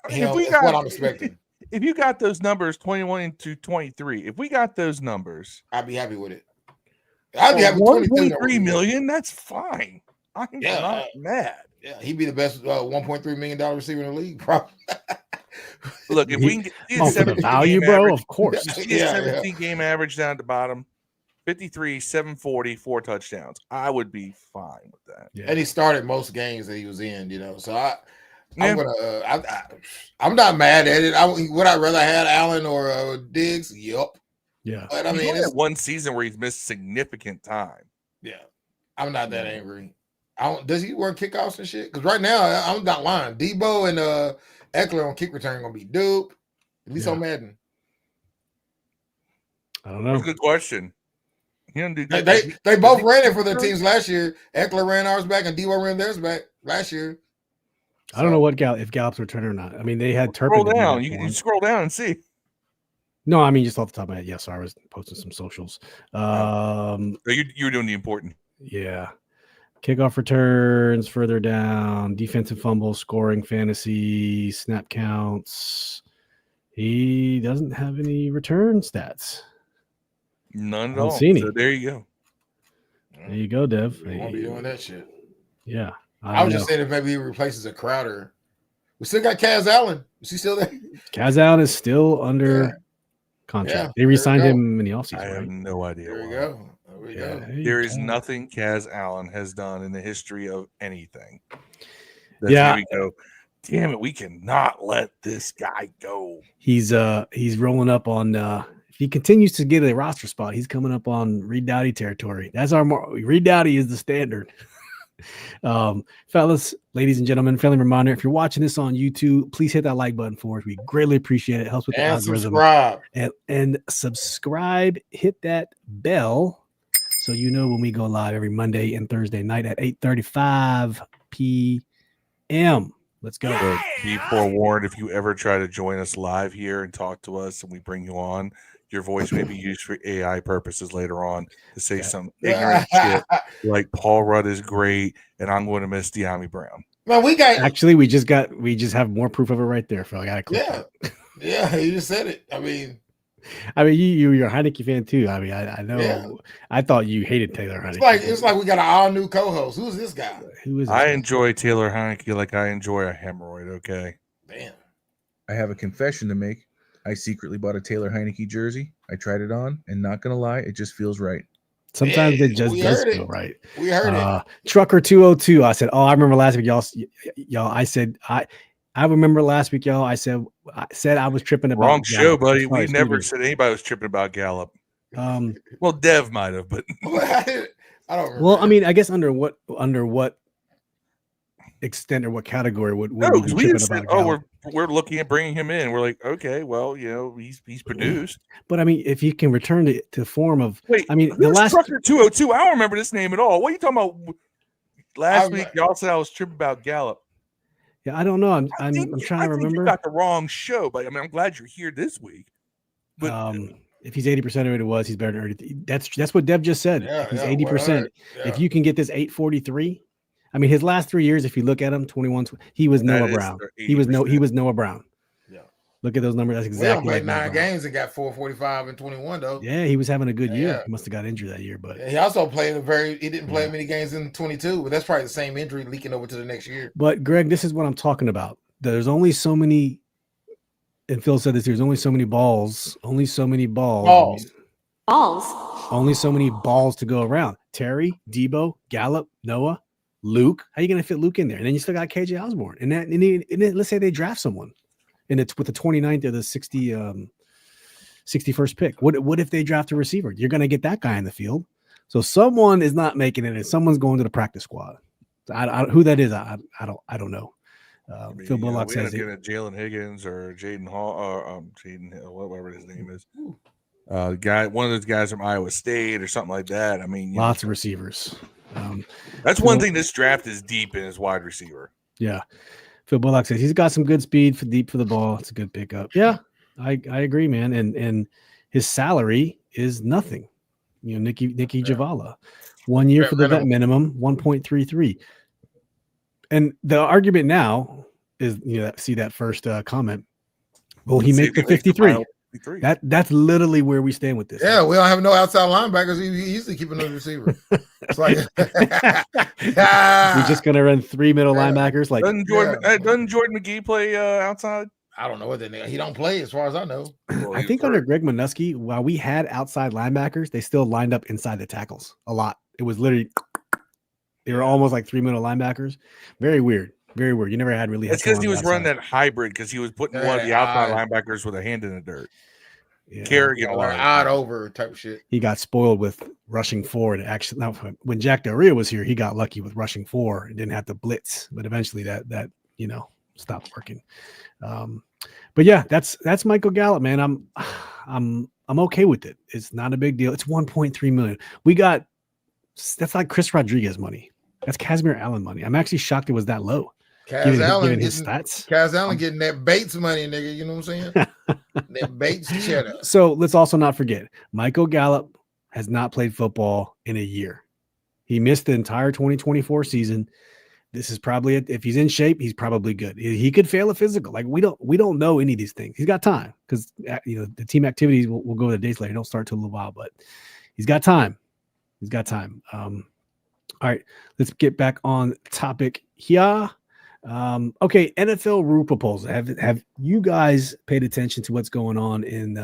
B: mean,
C: that's what I'm expecting.
B: If you got those numbers, 21 to 23, if we got those numbers,
C: I'd be happy with it. I'd be happy with 22.
B: 1.3 million. That's fine. I'm not mad.
C: Yeah, he'd be the best $1.3 million receiver in the league, probably.
B: Look, if we can get
A: For the value, bro, of course.
C: Yeah,
B: 17 game average down at the bottom, 53, 740, 4 touchdowns, I would be fine with that.
A: Yeah.
C: And he started most games that he was in, So
B: Yeah.
C: I'm not mad at it. Would I rather had Allen or Diggs? Yup.
A: Yeah.
C: But I
B: He's
C: mean,
B: only
C: it's,
B: had one season where he's missed significant time.
C: yeah, I'm not that angry. Does he work kickoffs and shit? Because right now, I'm not lying. Deebo and Eckler on kick return gonna be dope. At least on Madden.
A: I don't
B: That's
A: know.
B: a good question. He don't do
C: They both ran it for their teams last year. Eckler ran ours back and Deebo ran theirs back last year.
A: I don't know what if Gallup's returning or not. I mean, they had Turpin.
B: Scroll
A: to do
B: down.
A: that
B: You
A: for
B: can
A: him.
B: scroll down and see.
A: No, I mean just off the top of my head. Yes, I was posting some socials.
B: You were doing the important.
A: Yeah. Kickoff returns further down, defensive fumbles, scoring, fantasy, snap counts. He doesn't have any return stats.
B: None
A: I
B: at
A: don't
B: all.
A: see any.
B: So there you go.
A: There you go, Dev.
C: We won't be doing that shit.
A: Yeah.
C: I was just saying if maybe he replaces a Crowder. We still got Kaz Allen. Is he still there?
A: Kaz Allen is still under
C: Yeah.
A: contract.
C: Yeah,
A: they
C: there we
A: re-signed
C: go.
A: him in the offseason,
B: I have
A: right?
B: no idea.
C: There we
B: why.
C: go. There we go.
B: There is nothing Kaz Allen has done in the history of anything.
A: Yeah.
B: We go, damn it, we cannot let this guy go.
A: He's rolling up on if he continues to get a roster spot, he's coming up on Reed Dowdy territory. That's Reed Dowdy is the standard. Fellas, ladies and gentlemen, friendly reminder, if you're watching this on YouTube, please hit that like button for us. We greatly appreciate it. It helps with the
C: And
A: algorithm.
C: subscribe.
A: And subscribe, hit that bell so you know when we go live every Monday and Thursday night at 8:35 p.m. Let's go.
B: So be forewarned, if you ever try to join us live here and talk to us and we bring you on, your voice may be used for AI purposes later on to say some ignorant shit like Paul Rudd is great and I'm going to miss Deami Brown.
C: Man, we got
A: Actually, we just have more proof of it right there, Phil. I gotta click that.
C: Yeah, you just said it. I mean,
A: you're a Heineke fan too. I mean, I know.
C: Yeah.
A: I thought you hated Taylor Heineke.
C: it's like we got an all new co-host. Who's this guy?
A: Who is
B: I
A: this?
B: enjoy Taylor Heineke like I enjoy a hemorrhoid, okay?
C: Damn.
D: I have a confession to make. I secretly bought a Taylor Heineke jersey. I tried it on, and not gonna lie, it just feels right.
A: Sometimes it just
C: we
A: does
C: heard
A: feel
C: it.
A: right.
C: We heard it.
A: Trucker 202. I said, I remember last week, y'all. I said, I remember last week, y'all. I said I was tripping about
B: Wrong show,
A: Gallup.
B: buddy.
A: Sorry,
B: We never
A: studio.
B: said anybody was tripping about Gallup.
A: Um,
B: Well, Dev might have, but
C: I don't remember.
A: well, I mean, I guess under what extent or what category would
B: no,
A: we be
B: because we
A: tripping
B: just said,
A: about Gallup?
B: we're looking at bringing him in. We're like, okay, well, he's produced.
A: But I mean, if he can return to form of,
B: Wait,
A: I mean, the
B: who's
A: last
B: Trucker 202? I don't remember this name at all. What are you talking about? Last week, y'all said I was tripping about Gallup.
A: Yeah, I don't know. I'm
B: I
A: trying to
B: think
A: remember.
B: you got the wrong show, but I mean, I'm glad you're here this week. But
A: If he's 80% of what it was, he's better than 30. That's what Dev just said.
C: Yeah,
A: If he's
C: yeah,
A: 80%.
C: yeah.
A: If you can get this 843, I mean, his last 3 years, if you look at him, 21, he was Noah Brown. He was Noah Brown.
C: Yeah.
A: Look at those numbers. That's
C: We
A: exactly
C: played
A: like
C: 9
A: Noah Brown.
C: games and got 445 and 21 though.
A: Yeah, he was having a good year.
C: Yeah.
A: He must have got injured that year, but
C: He also played he didn't play many games in 22, but that's probably the same injury leaking over to the next year.
A: But Greg, this is what I'm talking about. There's only so many, and Phil said this, there's only so many balls. Only so many balls. Only so many balls to go around. Terry, Deebo, Gallup, Noah, Luke. How are you going to fit Luke in there? And then you still got KJ Osborne. And then let's say they draft someone, and it's with the 29th or the 61st pick. What if they draft a receiver? You're going to get that guy in the field. So someone is not making it, and someone's going to the practice squad. Who that is, I don't know. Phil Bullock
B: we
A: says
B: end up getting Jalen Higgins or Jaden Hall or Jaden Hill, whatever his name is. One of those guys from Iowa State or something like that. I mean,
A: lots of receivers.
B: That's one thing. This draft is deep in his wide receiver.
A: Yeah. Phil Bullock says he's got some good speed for deep for the ball. It's a good pickup. Yeah, I agree, man. And his salary is nothing. Nicky Javala, 1 year for the vet minimum, 1.33. And the argument now is, see that first comment. Will he make the 53? That's literally where we stand with this.
C: Yeah, we don't have no outside linebackers. He's usually keeping those receivers. It's like
A: we're just gonna run 3 middle linebackers. Like
B: doesn't Jordan McGee play outside?
C: I don't know what he don't play as far as I know.
A: Well, I think under Greg Minuski, while we had outside linebackers, they still lined up inside the tackles a lot. It was literally they were almost like 3 middle linebackers. Very weird. Very weird. You never had really.
B: It's because he was running that hybrid because he was putting one of the outside linebackers with a hand in the dirt.
A: Yeah.
B: Carrying
C: or odd over type of shit.
A: He got spoiled with rushing forward. Actually, now when Jack Del Rio was here, he got lucky with rushing forward and didn't have to blitz. But eventually, that stopped working. But yeah, that's Michael Gallup, man. I'm okay with it. It's not a big deal. It's 1.3 million. That's like Chris Rodriguez money. That's Casimir Allen money. I'm actually shocked it was that low. Given his stats.
C: Kaz Allen getting that Bates money, nigga. You know what I'm saying? That Bates cheddar.
A: So let's also not forget, Michael Gallup has not played football in a year. He missed the entire 2024 season. This is probably it. If he's in shape, he's probably good. He could fail a physical. Like we don't know any of these things. He's got time because the team activities will go to days later. Don't start till a little while, but he's got time. He's got time. All right, let's get back on topic here. Okay, NFL rule proposal. Have you guys paid attention to what's going on in?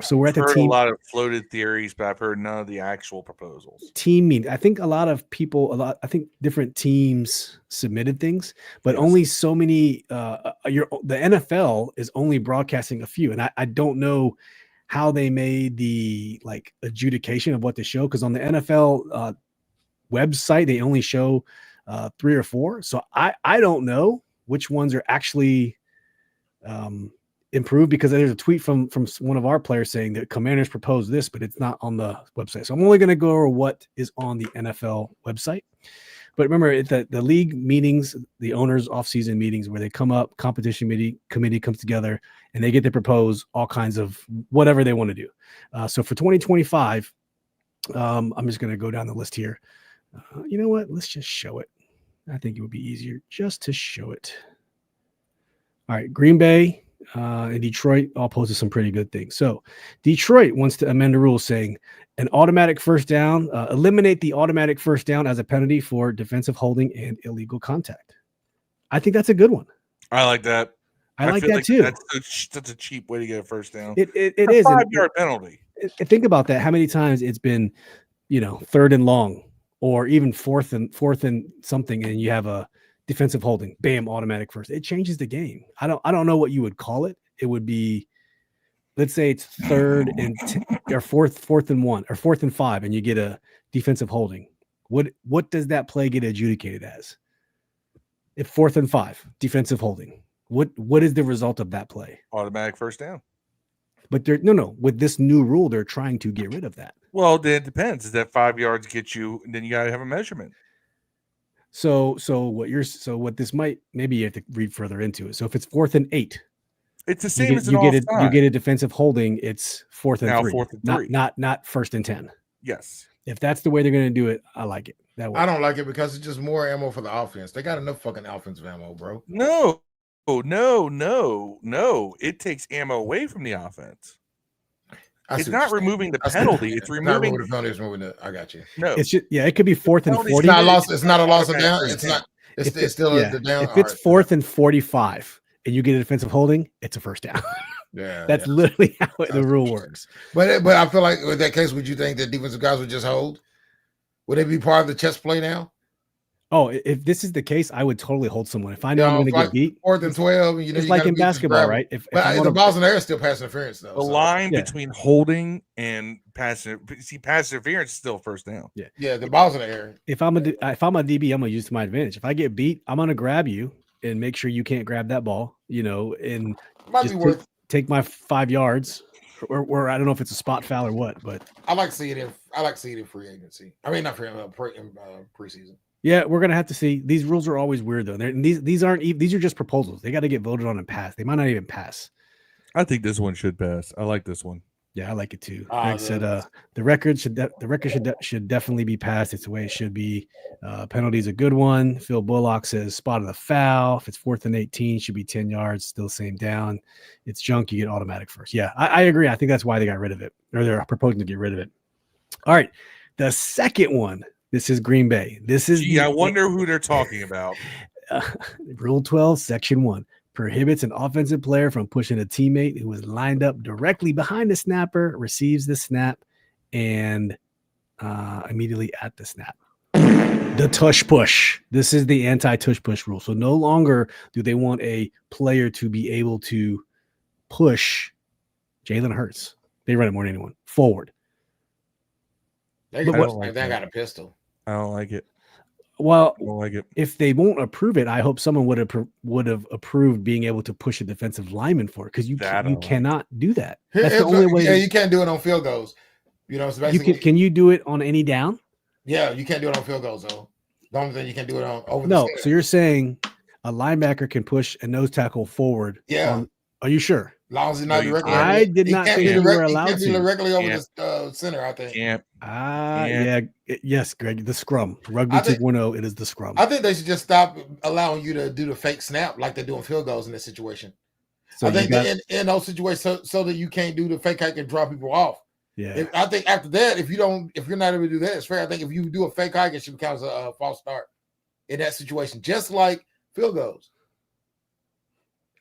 A: So we're at the team.
B: A lot of floated theories, but I've heard none of the actual proposals.
A: Team meeting. I think a lot of people, I think different teams submitted things, but only so many. The NFL is only broadcasting a few, and I don't know how they made the adjudication of what to show because on the NFL website they only show 3 or 4. So I don't know which ones are actually improved, because there's a tweet from one of our players saying that Commanders proposed this, but it's not on the website. So I'm only going to go over what is on the NFL website. But remember, the league meetings, the owners' off-season meetings, where they come up, competition committee comes together, and they get to propose all kinds of whatever they want to do. So for 2025, I'm just going to go down the list here. You know what? Let's just show it. I think it would be easier just to show it. All right, Green Bay and Detroit all posted some pretty good things. So Detroit wants to amend the rules saying an automatic first down, eliminate the automatic first down as a penalty for defensive holding and illegal contact. I think that's a good one.
B: I like that.
A: I like that too.
B: That's a cheap way to get a first down.
A: It is a
B: 5-yard penalty.
A: Think about that. How many times it's been, 3rd and long, or even fourth and something, and you have a defensive holding, bam, automatic first. It changes the game. I don't know what you would call it. It would be, let's say it's 3rd and or 4th and 1 or 4th and 5, and you get a defensive holding. What does that play get adjudicated as? If 4th and 5, defensive holding, what is the result of that play?
B: Automatic first down.
A: But no. With this new rule, they're trying to get rid of that.
B: Well, then it depends. Is that 5 yards get you? And then you got to have a measurement.
A: So what this might, maybe you have to read further into it. So if it's 4th and 8,
B: it's the same as
A: you get a defensive holding. It's 4th and 3.
B: 4th and 3.
A: Not 1st and 10.
B: Yes.
A: If that's the way they're going to do it, I like it. That way.
C: I don't like it because it's just more ammo for the offense. They got enough fucking offensive ammo, bro.
B: No. It takes ammo away from the offense. It's not removing the penalty. It's removing
C: the penalty. It's removing the. I got you.
B: No,
A: it's just, it could be 4th and 40.
C: It's not a loss of down. It's not. It's still the down.
A: If it's 4th and 45 and you get a defensive holding, it's a first down.
C: Yeah,
A: that's literally how the rule works.
C: But I feel like in that case, would you think that defensive guys would just hold? Would they be part of the chess play now?
A: Oh, if this is the case, I would totally hold someone. If I know I'm going to get beat,
C: 4th and 12,
A: it's like in basketball, right? If
C: the ball's in the air, it's still pass interference, though.
B: The line between holding and pass interference is still first down.
C: Yeah, the ball's in the air.
A: If I'm a DB, I'm going to use to my advantage. If I get beat, I'm going to grab you and make sure you can't grab that ball. And
C: might be worth
A: take my 5 yards. Or I don't know if it's a spot foul or what, but
C: I like seeing it in free agency. I mean, not free preseason.
A: Yeah, we're gonna have to see. These rules are always weird though. These are just proposals. They got to get voted on and pass. They might not even pass.
B: I think this one should pass. I like this one.
A: Yeah, I like it too. Greg said the record should definitely be passed. It's the way it should be. Penalty's a good one. Phil Bullock says spot of the foul. If it's 4th and 18, should be 10 yards. Still same down. It's junk. You get automatic first. Yeah, I agree. I think that's why they got rid of it, or they're proposing to get rid of it. All right, the second one. This is Green Bay. This is.
B: I wonder who they're talking about.
A: Rule 12, Section 1. Prohibits an offensive player from pushing a teammate who is lined up directly behind the snapper, receives the snap, and immediately at the snap. The tush push. This is the anti-tush push rule. So no longer do they want a player to be able to push Jalen Hurts. They run it more than anyone. Forward.
C: They got a pistol.
B: I don't like it.
A: Well,
B: I don't like it.
A: If they won't approve it, I hope someone would have approved being able to push a defensive lineman for it, because you cannot do that. That's the only way.
C: Yeah, you can't do it on field goals. So basically,
A: can you do it on any down?
C: Yeah, you can't do it on field goals though. The only thing you can do it on over.
A: No, so you're saying a linebacker can push a nose tackle forward?
C: Yeah.
A: Are you sure?
C: As long as he's not directly.
A: I did not think you were allowed to.
C: Directly over the center, I think.
A: Yes, Greg. The scrum. Rugby 2.0. It is the scrum.
C: I think they should just stop allowing you to do the fake snap like they're doing field goals in this situation. So I think in those situations, so that you can't do the fake hike and draw people off.
A: Yeah.
C: I think after that, if you're not able to do that, it's fair. I think if you do a fake hike, it should count as a false start in that situation, just like field goals.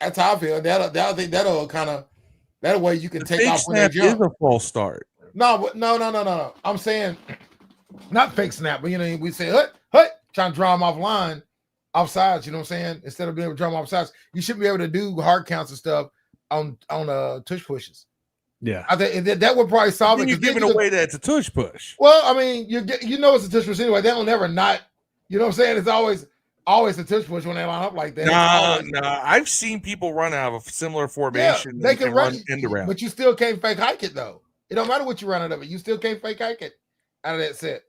C: That's how I feel. I think that'll kind of that way you can take off when they jump.
B: Is a false start.
C: No. I'm saying not fake snap, but we say hut, trying to draw them off sides. You know what I'm saying? Instead of being able to draw them off sides, you should be able to do hard counts and stuff on tush pushes.
A: Yeah,
C: I think that would probably solve it.
B: You're giving away that it's a tush push.
C: Well, I mean, it's a tush push anyway. They don't never not. You know what I'm saying? It's always a tush push when they line up like that.
B: Nah. I've seen people run out of a similar
C: Yeah,
B: formation.
C: they can run
B: end around,
C: but you still can't fake hike it though. It don't matter what you run out of it. You still can't fake hike it out of that set.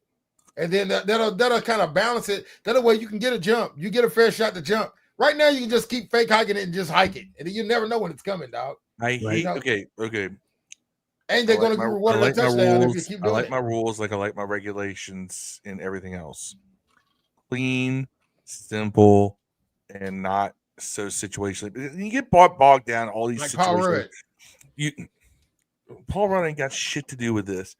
C: And then that'll kind of balance it. That way you can get a jump. You get a fair shot to jump. Right now you can just keep fake hiking it and just hike it, and then you never know when it's coming, dog.
B: I hate. Okay.
C: And they're going to be rewarded a touchdown if you keep doing it.
B: I like my rules like I like my regulations and everything else. Clean, simple, and not so situational. You get bogged down in all these
C: like
B: situations. Paul Rudd ain't got shit to do with this.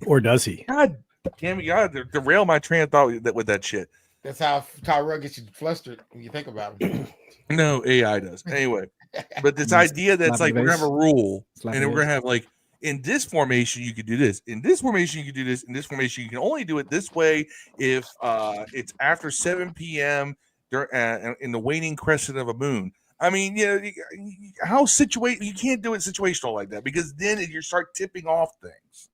A: Or does he?
B: God damn it, God, derail my train of thought with that shit.
C: That's how Tyrell gets you flustered when you think about him.
B: No, AI does. Anyway, but this idea that's like we're gonna have a rule, and then we're gonna have like in this formation you could do this, in this formation you could do this, in this formation you can only do it this way if it's after 7 p.m. in the waning crescent of a moon. I mean, you know, you can't do it situational like that because then you start tipping off things.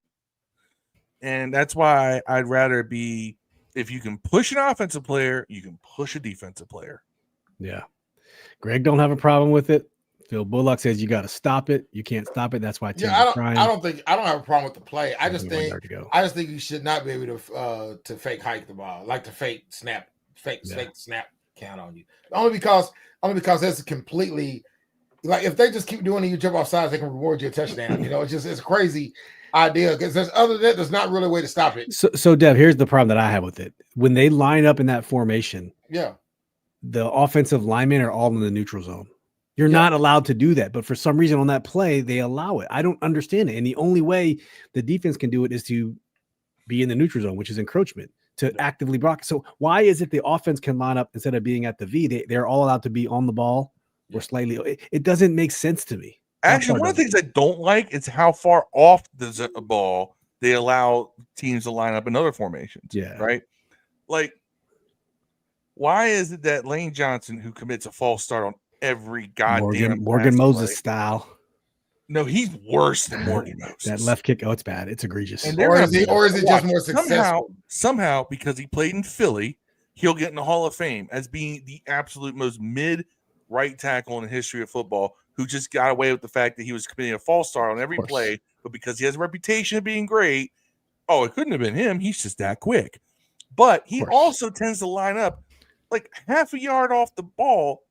B: And that's why I'd rather be, if you can push an offensive player, you can push a defensive player.
A: Yeah. Greg don't have a problem with it. Phil Bullock says you got to stop it. You can't stop it. That's why teams are trying.
C: I don't have a problem with the play. I just think you should not be able to fake hike the ball, like to fake snap count on you. Only because that's completely like if they just keep doing it, you jump off sides, they can reward you a touchdown. You know, it's crazy idea because there's not really a way to stop it.
A: So Dev, here's the problem that I have with it. When they line up in that formation, the offensive linemen are all in the neutral zone. You're not allowed to do that, but for some reason on that play they allow it. I don't understand it, and the only way the defense can do it is to be in the neutral zone, which is encroachment, to actively block. So why is it the offense can line up instead of being at the V? They're all allowed to be on the ball or slightly. It doesn't make sense to me.
B: Actually, one of the things I don't like is how far off the ball they allow teams to line up in other formations.
A: Yeah.
B: Right? Like, why is it that Lane Johnson, who commits a false start on every goddamn
A: Morgan Moses style?
B: No, he's worse than Morgan Moses.
A: That left kick, it's bad. It's egregious.
C: Or is it just more successful?
B: Somehow, because he played in Philly, he'll get in the Hall of Fame as being the absolute most mid right tackle in the history of football, who just got away with the fact that he was committing a false start on every play, but because he has a reputation of being great, it couldn't have been him. He's just that quick. But he also tends to line up like half a yard off the ball,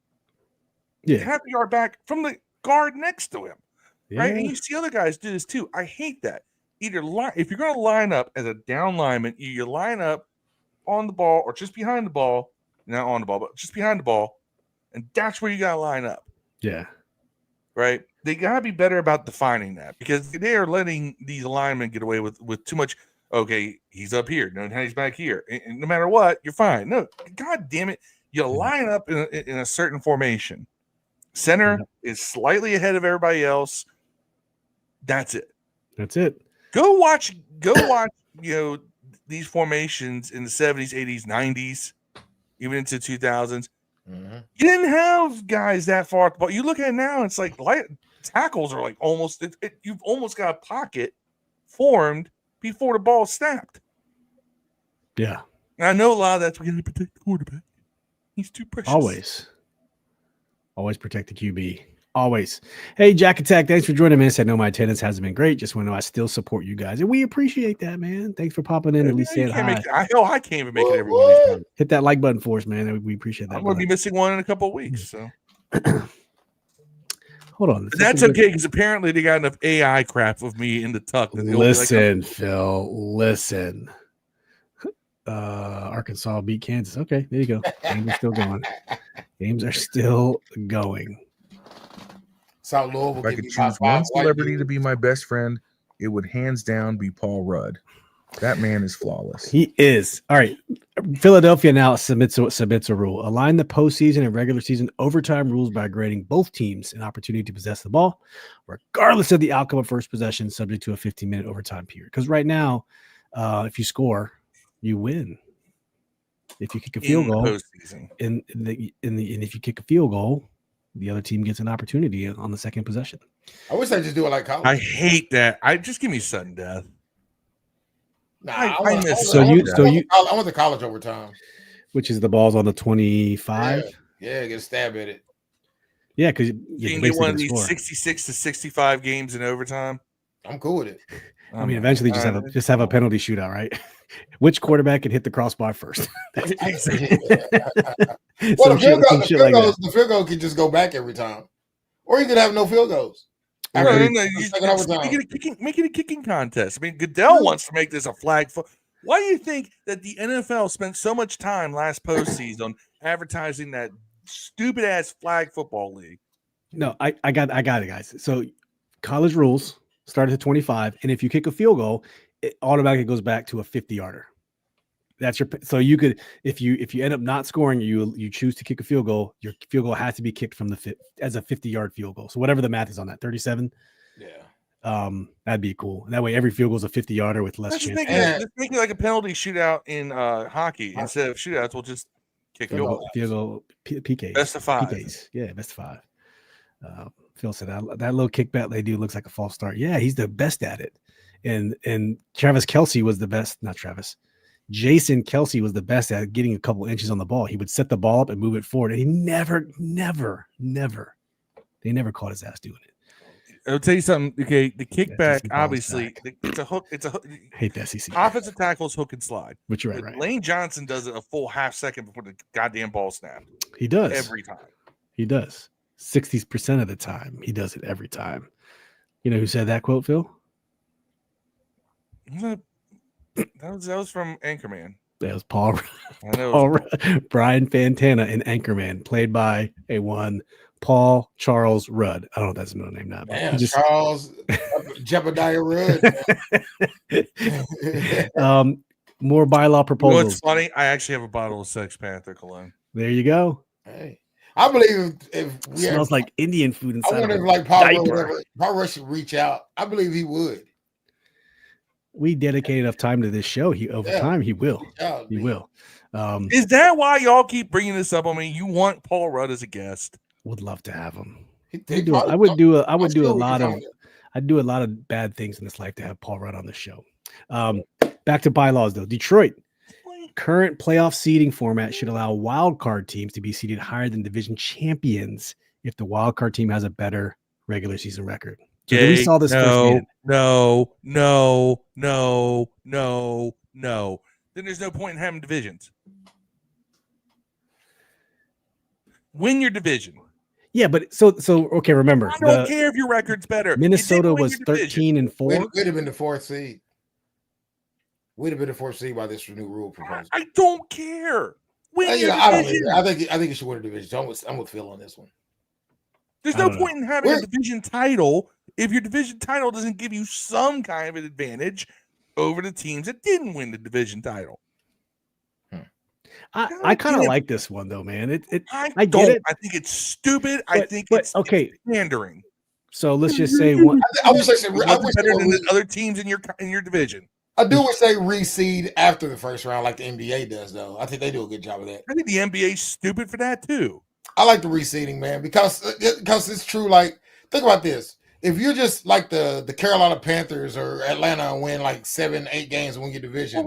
B: half a yard back from the guard next to him. Right, and you see other guys do this too. I hate that. If you're going to line up as a down lineman, you line up on the ball or just behind the ball, not on the ball, but just behind the ball, and that's where you got to line up.
A: Yeah,
B: right. They got to be better about defining that because they are letting these linemen get away with too much. Okay, he's up here. No, he's back here. And no matter what, you're fine. No, God damn it, you line up in a certain formation. Center is slightly ahead of everybody else. That's it. Go watch, these formations in the 70s, 80s, 90s, even into 2000s. Mm-hmm. You didn't have guys that far, but you look at it now, it's like tackles are like almost, you've almost got a pocket formed before the ball snapped.
A: Yeah.
B: And I know a lot of that's going to protect the quarterback. He's too precious.
A: Always protect the QB. Always. Hey, Jack Attack, thanks for joining me. I said, no, my attendance hasn't been great. Just want to know I still support you guys. And we appreciate that, man. Thanks for popping in. At least saying hi.
B: I can't even make it every one of these times.
A: Hit that like button for us, man. We appreciate that.
B: I'm going to be missing one in a couple of weeks. So
A: hold on.
B: But that's okay because apparently they got enough AI crap with me in the tuck.
A: Listen, Phil. Listen. Arkansas beat Kansas. Okay, there you go. Games are still going. Games are still going.
C: South Louisville.
D: If I could choose one celebrity to be my best friend, it would hands down be Paul Rudd. That man is flawless.
A: He is. All right. Philadelphia now submits a rule. Align the postseason and regular season overtime rules by grading both teams an opportunity to possess the ball, regardless of the outcome of first possession, subject to a 15-minute overtime period. Because right now, if you score, you win. If you kick a field goal, and if you kick a field goal, the other team gets an opportunity on the second possession.
C: I wish they just do it like college.
B: I hate that. Just give me sudden death.
C: Nah,
B: I miss
A: So you- so you-
C: I went to college overtime.
A: which is the balls on the 25.
C: Yeah, get a stab at it.
A: Yeah, because
B: You can get one of these 66 to 65 games in overtime.
C: I'm cool with it.
A: I mean, eventually just have a penalty shootout, right? Which quarterback can hit the crossbar first?
B: Exactly.
C: Well,
A: the
C: field goal can just go back every time, or you could have no field goals.
B: No, make it a kicking contest. I mean, Goodell wants to make this a flag. Why do you think that the NFL spent so much time last postseason advertising that stupid ass flag football league?
A: No, I got it, guys. So college rules start at 25, and if you kick a field goal, it automatically goes back to a 50-yarder. That's so you could, if you end up not scoring, you choose to kick a field goal, your field goal has to be kicked from as a 50-yard field goal. So whatever the math is on that, 37.
C: Yeah.
A: That'd be cool. That way every field goal is a 50-yarder with less chance.
B: Let's make it like a penalty shootout in hockey. Instead of shootouts, we'll just kick field
A: goal PKs.
B: Best of 5.
A: PKs. Yeah, best of 5. Phil said that little kickback they do looks like a false start. Yeah, he's the best at it. And Travis Kelce was the best, not Travis. Jason Kelce was the best at getting a couple inches on the ball. He would set the ball up and move it forward. And he never, they never caught his ass doing it.
B: I'll tell you something. Okay, the kickback, obviously, it's a hook. It's a hook.
A: Hate the SEC.
B: Offensive tackles hook and slide.
A: But you're right.
B: Lane Johnson does it a full half second before the goddamn ball snapped.
A: He does.
B: Every time.
A: He does. 60% of the time. He does it every time. You know who said that quote, Phil?
B: That was from Anchorman.
A: That was Paul Brian Fantana in Anchorman, played by Paul Charles Rudd. I don't know if that's his middle name now.
C: Man, Charles Jebediah
A: Rudd. More bylaw proposals.
B: You know what's funny? I actually have a bottle of Sex Panther cologne.
A: There you go.
C: Hey, I believe if we
A: smells like Indian food inside.
C: I wonder if like Paul Rudd should reach out. I believe he would.
A: We dedicate enough time to this show. Time he will. He will.
B: Is that why y'all keep bringing this up? I mean, you want Paul Rudd as a guest?
A: Would love to have him. I would do a lot of bad things in this life to have Paul Rudd on the show. Back to bylaws though. Detroit current playoff seeding format should allow wild card teams to be seeded higher than division champions if the wild card team has a better regular season record. So we saw this firsthand.
B: No. Then there's no point in having divisions. Win your division.
A: Yeah, but so okay. Remember,
B: I don't care if your record's better.
A: Minnesota was 13-4.
C: We'd have been the 4th seed. We'd have been the 4th seed by this new rule proposal.
B: I don't care. Win your division.
C: I think you should win a division. I'm with Phil on this one.
B: There's no point in having a division title if your division title doesn't give you some kind of an advantage over the teams that didn't win the division title.
A: I kind of like this one though, man.
B: I get it. I think it's stupid. I think it's pandering.
A: So let's just say one.
C: I wish better
B: than the other teams in your division.
C: I do wish they reseed after the first round, like the NBA does, though. I think they do a good job of that.
B: I think the NBA is stupid for that too.
C: I like the reseeding, man, because it's true. Like, think about this: if you're just like the Carolina Panthers or Atlanta and win like 7-8 games and win your division,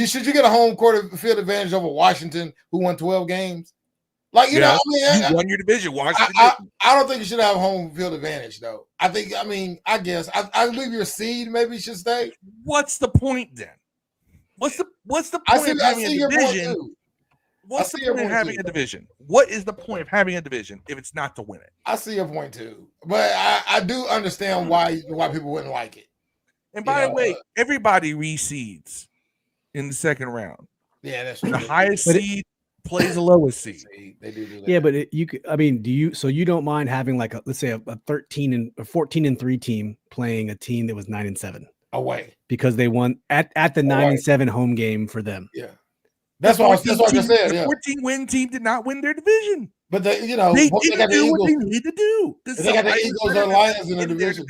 C: should you get a home court field advantage over Washington, who won 12 games? Like, you know,
B: you won your division. Washington.
C: I don't think you should have home field advantage, though. I guess I believe your seed maybe should stay.
B: What's the point then? What's the point of having a division? What's the point of having a division? What is the point of having a division if it's not to win it?
C: I see your point too, but I do understand why people wouldn't like it.
B: And by the way, everybody reseeds in the second round.
C: Yeah, that's true.
B: The highest seed plays the lowest seed.
C: They do that.
A: Yeah, but you could. I mean, so you don't mind having like let's say a 14-3 team playing a team that was 9-7
C: away
A: because they won at the 9-7 home game for them.
C: Yeah. That's what I said.
B: The 14-win team did not win their division,
C: but they
B: didn't do what they need to do.
C: They got the Eagles and Lions in the division.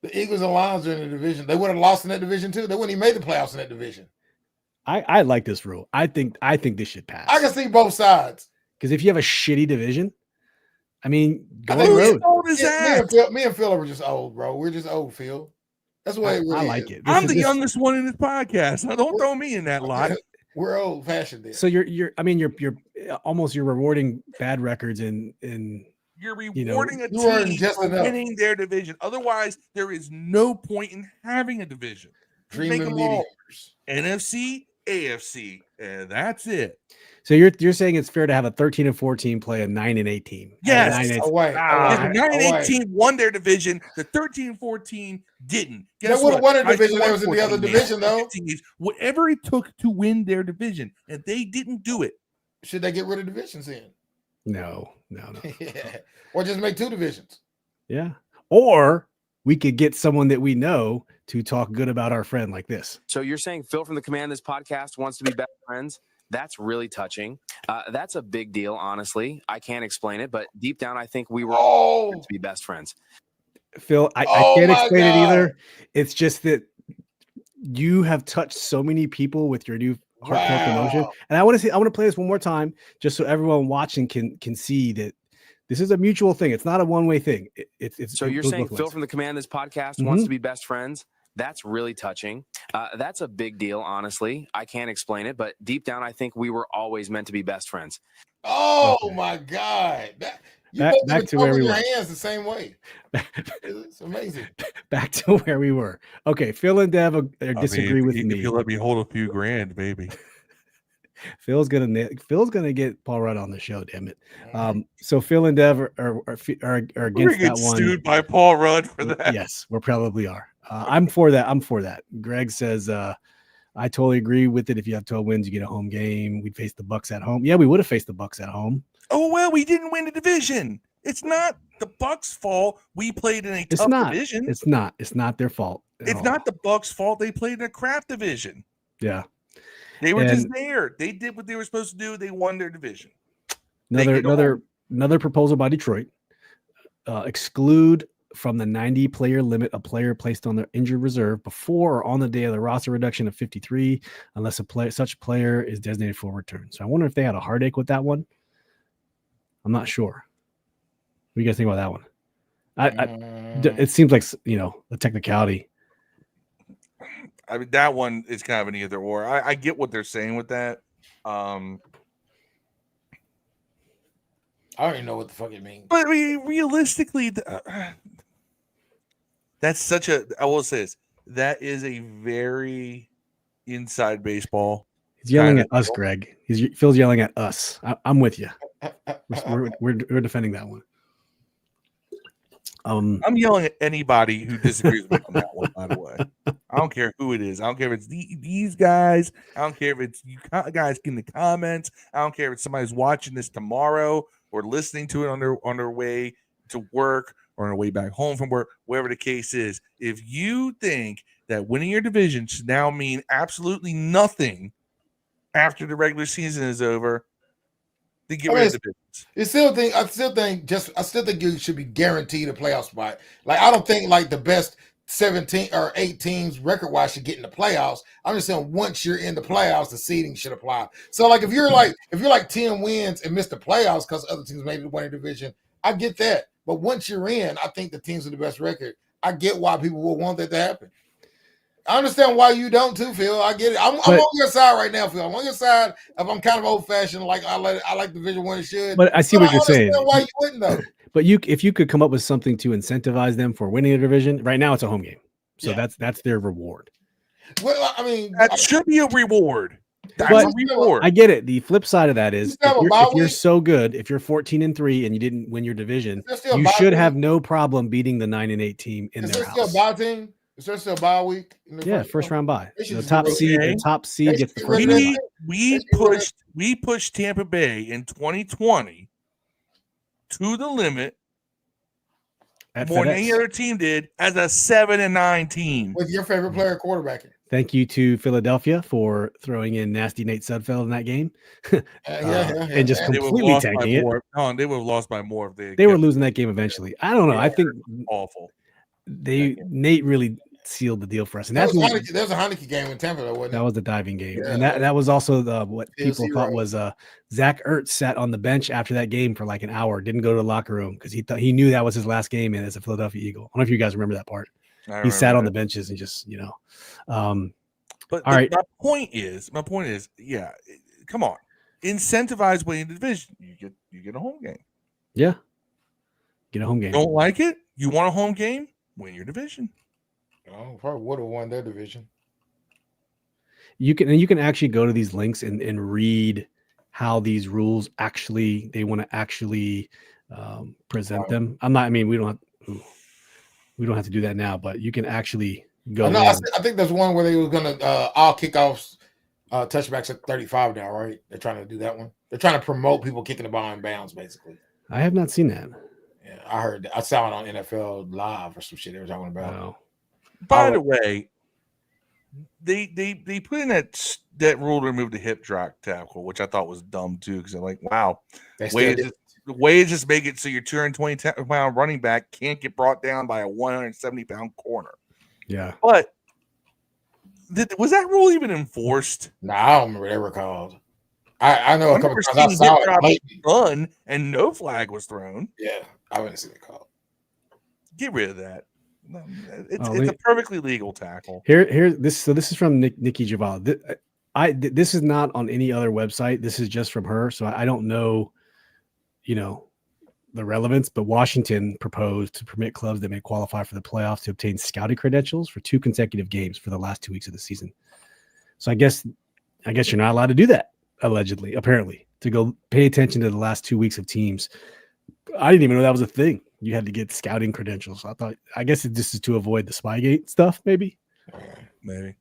C: The Eagles and Lions are in the division. They would have lost in that division too. They wouldn't even made the playoffs in that division.
A: I like this rule. I think this should pass.
C: I can see both sides
A: because if you have a shitty division, I mean, go on the road.
C: Me and Phil are just old, bro. We're just old, Phil. That's the way it really
A: I like
C: is.
A: it.
B: I'm the youngest one in this podcast. Now, don't throw me in that lot.
C: We're old fashioned.
A: So you're almost you're rewarding bad records in
B: You're rewarding a
C: you're
B: team
C: just
B: for
C: enough.
B: winning their division. Otherwise, there is no point in having a division. Just make
C: Dreaming
B: them all
C: mediocres.
B: NFC, AFC, and that's it.
A: So you're saying it's fair to have a 13 and 14 play a 9 and 8 team?
B: Yes.
A: 9 and 8.
C: Away.
B: If the 9 and 8
C: away.
B: team won their division, the 13 and 14 didn't.
C: They
B: Guess
C: would have
B: what?
C: won a
B: I
C: division.
B: just
C: They was in the
B: won
C: other
B: 14
C: division, though.
B: 15 games. Whatever it took to win their division, and they didn't do it.
C: Should they get rid of divisions then?
A: No.
C: Yeah. Or just make 2 divisions.
A: Yeah. Or we could get someone that we know to talk good about our friend like this.
E: So you're saying Phil from the Command This podcast wants to be best friends? That's really touching. That's a big deal, honestly. I can't explain it, but deep down, I think we were all meant to be best friends.
A: Phil, I can't explain it either. It's just that you have touched so many people with your new heartfelt promotion. And I want to play this one more time just so everyone watching can see that this is a mutual thing. It's not a one-way thing.
E: So you're saying Phil from the Command This podcast wants to be best friends? That's really touching. That's a big deal, honestly. I can't explain it, but deep down, I think we were always meant to be best friends.
C: Oh my God!
A: Back to where we were.
C: Hands the same way. It's amazing.
A: Back to where we were. Okay, Phil and Dev disagree with me.
B: If you let me hold a few grand, baby.
A: Phil's gonna get Paul Rudd on the show. Damn it! So Phil and Dev are against that one.
B: Sued by Paul Rudd for that.
A: Yes, we probably are. I'm for that. Greg says, I totally agree with it. If you have 12 wins, you get a home game. We'd face the Bucks at home. Yeah, we would have faced the Bucks at home.
B: Oh well, we didn't win the division. It's not the Bucks' fault. We played in a tough division.
A: It's not. It's not their fault.
B: It's not the Bucks' fault. They played in a crap division.
A: Yeah.
B: They were just there. They did what they were supposed to do. They won their division.
A: Another proposal by Detroit. Exclude from the 90-player limit a player placed on the injured reserve before or on the day of the roster reduction of 53, unless such player is designated for return. So I wonder if they had a heartache with that one. I'm not sure. What do you guys think about that one? It seems like a technicality.
B: I mean, that one is kind of an either or. I get what they're saying with that.
C: I don't even know what the fuck it means.
B: But I mean, realistically, that's such a. I will say this. That is a very inside baseball.
A: He's yelling at us, Greg. Phil's yelling at us. I'm with you. We're defending that one.
B: I'm yelling at anybody who disagrees with me on that one, by the way. I don't care who it is. I don't care if it's these guys. I don't care if it's you guys in the comments. I don't care if it's somebody's watching this tomorrow or listening to it on their way to work or on their way back home from work, whatever the case is. If you think that winning your division should now mean absolutely nothing after the regular season is over, then get rid of the business.
C: I still think you should be guaranteed a playoff spot. Like, I don't think like the best 17 or 8 teams record-wise should get in the playoffs. I'm just saying once you're in the playoffs, the seeding should apply. So like if you're like 10 wins and miss the playoffs because other teams made the winning division, I get that. But once you're in, I think the teams with the best record, I get why people will want that to happen. I understand why you don't too, Phil. I get it. I'm on your side right now, Phil. I'm on your side. If I'm kind of old-fashioned, like I like division when it should.
A: But I see what you're saying.
C: Why you wouldn't though?
A: But if you could come up with something to incentivize them for winning a division, right now it's a home game, so that's their reward.
C: Well, I mean,
B: that should be a reward. That's a reward.
A: I get it. The flip side of that is if you're so good, if you're 14-3 and you didn't win your division, you should have no problem beating the 9-8 team in their house.
C: Still a bye team? Is there still a bye week?
A: First round bye. The top seed gets the first round bye.
B: We pushed Tampa Bay in 2020 to the limit more than any other team did as a 7-9 team.
C: With your favorite player quarterbacking.
A: Thank you to Philadelphia for throwing in nasty Nate Sudfeld in that game. And just completely tanking it.
B: They would have lost by more if
A: they were losing that game eventually. I don't know. I think
B: awful.
A: Nate really sealed the deal for us. And
C: there was a Heineke game in Tampa, though, wasn't it?
A: That was the diving game. Yeah. And that was also what people thought was Zach Ertz sat on the bench after that game for like an hour, didn't go to the locker room because he knew that was his last game as a Philadelphia Eagle. I don't know if you guys remember that part. He sat on the benches and just,
B: But
A: all right.
B: My point is, yeah, come on, incentivize winning the division. You get a home game.
A: Yeah, get a home game.
B: Don't like it? You want a home game? Win your division.
C: Oh, probably would have won their division.
A: You can actually go to these links and read how these rules they want to actually present them. We don't have to do that now, but you can actually go.
C: I think there's one where they were gonna all kickoffs, touchbacks at 35 now, right? They're trying to do that one. They're trying to promote people kicking the ball in bounds, basically.
A: I have not seen that.
C: Yeah, I saw it on NFL Live or some shit they were talking about.
A: Oh.
B: By the way, they put in that rule to remove the hip drop tackle, which I thought was dumb too, because I'm like, wow, the way to just make it so your 220-pound running back can't get brought down by a 170-pound corner.
A: Yeah,
B: but was that rule even enforced?
C: No, I don't remember what they were called. I know a couple
B: times
C: I saw it
B: run and no flag was thrown.
C: Yeah, I wouldn't see it called.
B: Get rid of that. It's a perfectly legal tackle.
A: This is from Nikki Javala. This is not on any other website. This is just from her. So I don't know, the relevance, but Washington proposed to permit clubs that may qualify for the playoffs to obtain scouting credentials for 2 consecutive games for the last 2 weeks of the season. So I guess you're not allowed to do that, apparently, to go pay attention to the last 2 weeks of teams. I didn't even know that was a thing. You had to get scouting credentials. I guess this is to avoid the Spygate stuff, maybe.
B: Maybe.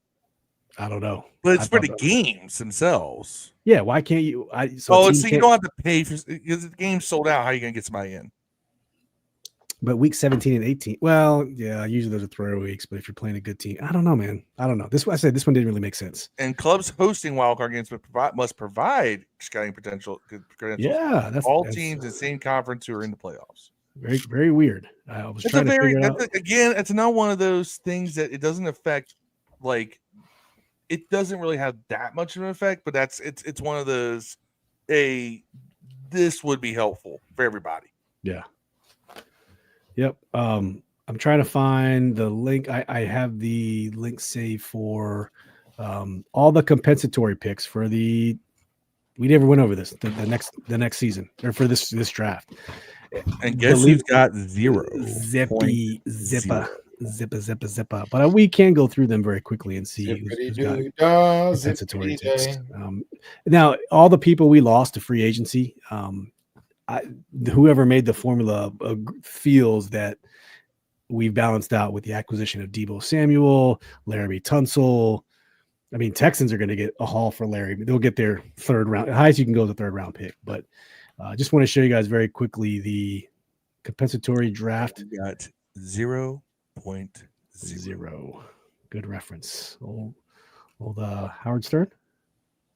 A: I don't know.
B: But it's for the games themselves.
A: Yeah, why can't you?
B: So you don't have to pay because the game's sold out. How are you going to get somebody in?
A: But week 17 and 18. Well, yeah, usually those are throwaway weeks. But if you're playing a good team, I don't know, man. I don't know. This one didn't really make sense.
B: And clubs hosting wildcard games must provide scouting credentials.
A: Yeah,
B: that's all teams in the same conference who are in the playoffs.
A: Very, very weird. I was trying to figure it out.
B: Again, it's not one of those things that it doesn't affect. Like, it doesn't really have that much of an effect, but it's one of those. This would be helpful for everybody.
A: Yeah. Yep. I'm trying to find the link. I have the link saved for all the compensatory picks for we never went over this the next season or for this draft.
B: And guess who's got 0?
A: Zippa. But we can go through them very quickly and see who's got compensatory picks. Now, all the people we lost to free agency, whoever made the formula feels that we've balanced out with the acquisition of Deebo Samuel, Larry Tunsil. I mean, Texans are going to get a haul for Larry. They'll get their third round. The highest you can go is a third round pick. But I just want to show you guys very quickly the compensatory draft.
B: We got 0.0.
A: Good reference. Old Howard Stern.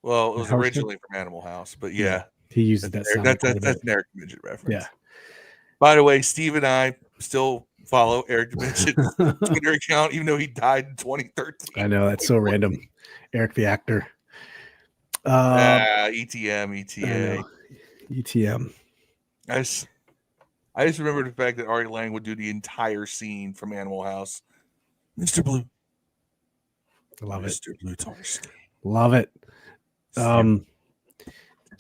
B: Well, it was originally from Animal House, but yeah.
A: He uses that sound.
B: That's an Eric Midget reference.
A: Yeah.
B: By the way, Steve and I still follow Eric Midget's Twitter account, even though he died in 2013.
A: I know, that's so random. Eric the actor.
B: ETA. I just remember the fact that Ari Lang would do the entire scene from Animal House. Mr. Blue.
A: Love it.
B: Mr. Blue Tarski.
A: Love it. So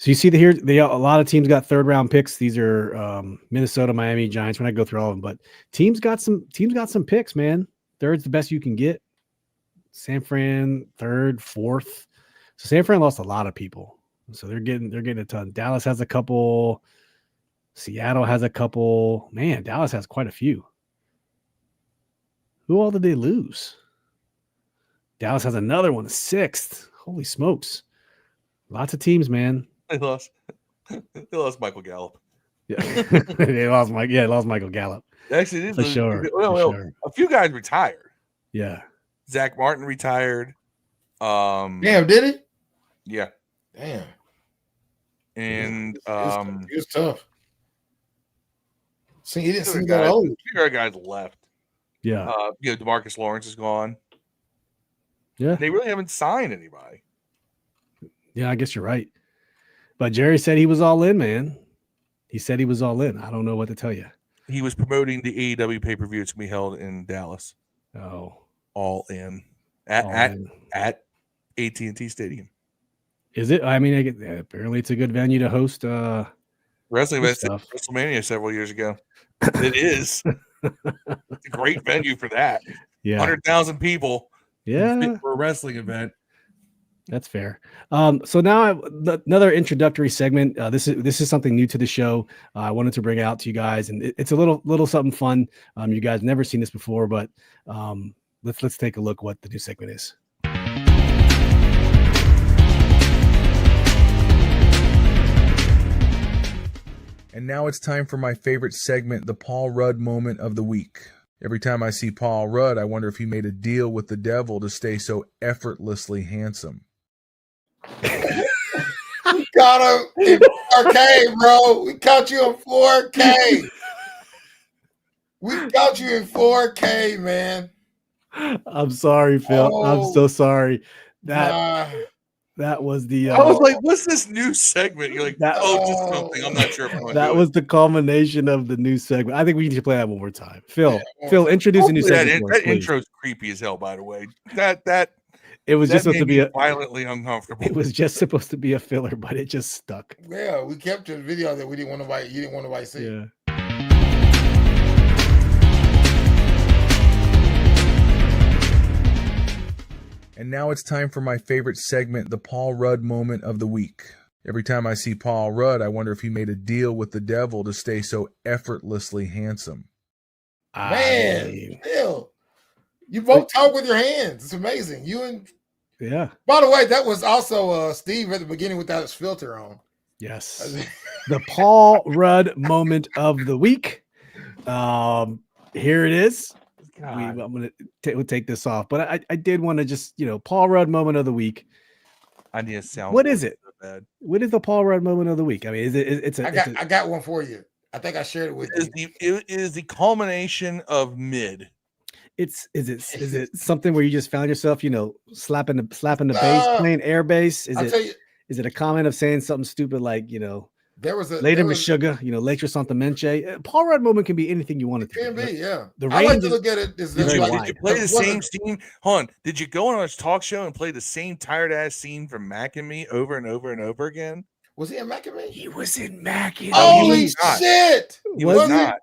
A: you see a lot of teams got third round picks. These are Minnesota, Miami, Giants. We're not going to go through all of them, but teams got some picks, man. Third's the best you can get. San Fran, third, fourth. So San Fran lost a lot of people. So they're getting a ton. Dallas has a couple. Seattle has a couple. Man, Dallas has quite a few. Who all did they lose? Dallas has another one, 6th. Holy smokes. Lots of teams, man.
B: They lost Michael Gallup.
A: Yeah. They lost Michael Gallup.
B: Actually, did
A: for
B: lose.
A: Sure.
B: Sure. A few guys retired.
A: Yeah.
B: Zach Martin retired.
C: Damn, did he?
B: Yeah.
C: Damn.
B: And
C: it was tough. See, he didn't seem that old.
B: A few guys left.
A: Yeah.
B: DeMarcus Lawrence is gone.
A: Yeah.
B: They really haven't signed anybody.
A: Yeah, I guess you're right. But Jerry said he was all in, man. He said he was all in. I don't know what to tell you.
B: He was promoting the AEW pay-per-view. It's going to be held in Dallas.
A: Oh,
B: all in
A: all in.
B: at AT&T Stadium.
A: Is it? I mean, apparently it's a good venue to host
B: Wrestling
A: this
B: events at
A: stuff.
B: WrestleMania several years ago. It is. It's a great venue for that.
A: Yeah.
B: 100,000 people.
A: Yeah.
B: For a wrestling event.
A: That's fair. So now another introductory segment. This is something new to the show. I wanted to bring it out to you guys, and it's a little something fun. You guys never seen this before, but let's take a look what the new segment is.
D: And now it's time for my favorite segment, the Paul Rudd moment of the week. Every time I see Paul Rudd, I wonder if he made a deal with the devil to stay so effortlessly handsome.
C: We got him in 4K, bro. We caught you in 4K. We caught you in 4K, man.
A: I'm sorry, Phil. I'm so sorry. That was the.
B: I was like, "What's this new segment?" You're like, just something. I'm not sure if I'm going to do it.
A: That was the culmination of the new segment. I think we need to play that one more time. Phil, introduce a new segment.
B: That intro's creepy as hell, by the way.
A: It was just supposed to be
B: violently uncomfortable.
A: It was just supposed to be a filler, but it just stuck.
C: Yeah, we kept the video that we didn't want nobody. You didn't want nobody to see.
A: Yeah.
D: And now it's time for my favorite segment, the Paul Rudd moment of the week. Every time I see Paul Rudd, I wonder if he made a deal with the devil to stay so effortlessly handsome.
C: Man, Phil, you both talk with your hands. It's amazing.
A: Yeah.
C: By the way, that was also Steve at the beginning without his filter on.
A: Yes. The Paul Rudd moment of the week. Here it is. We'll take this off, but I did want to just, Paul Rudd moment of the week.
B: I need a sound.
A: What is it? So what is the Paul Rudd moment of the week? I mean,
C: I got one for you. I think I shared it with you.
B: It is the culmination of mid.
A: Is it something where you just found yourself, slapping the bass, playing air bass? Is it a comment of saying something stupid like,
C: there was a
A: later with sugar, later something menche? Paul Rudd moment can be anything you want it to.
C: Can be, yeah.
A: I
C: like to look at it.
B: Did you play the same scene? Hold on. Did you go on a talk show and play the same tired ass scene from Mac and Me over and over and over again?
C: Was he in Mac and Me?
A: He was in Mac and Me.
C: Holy shit!
B: He was not.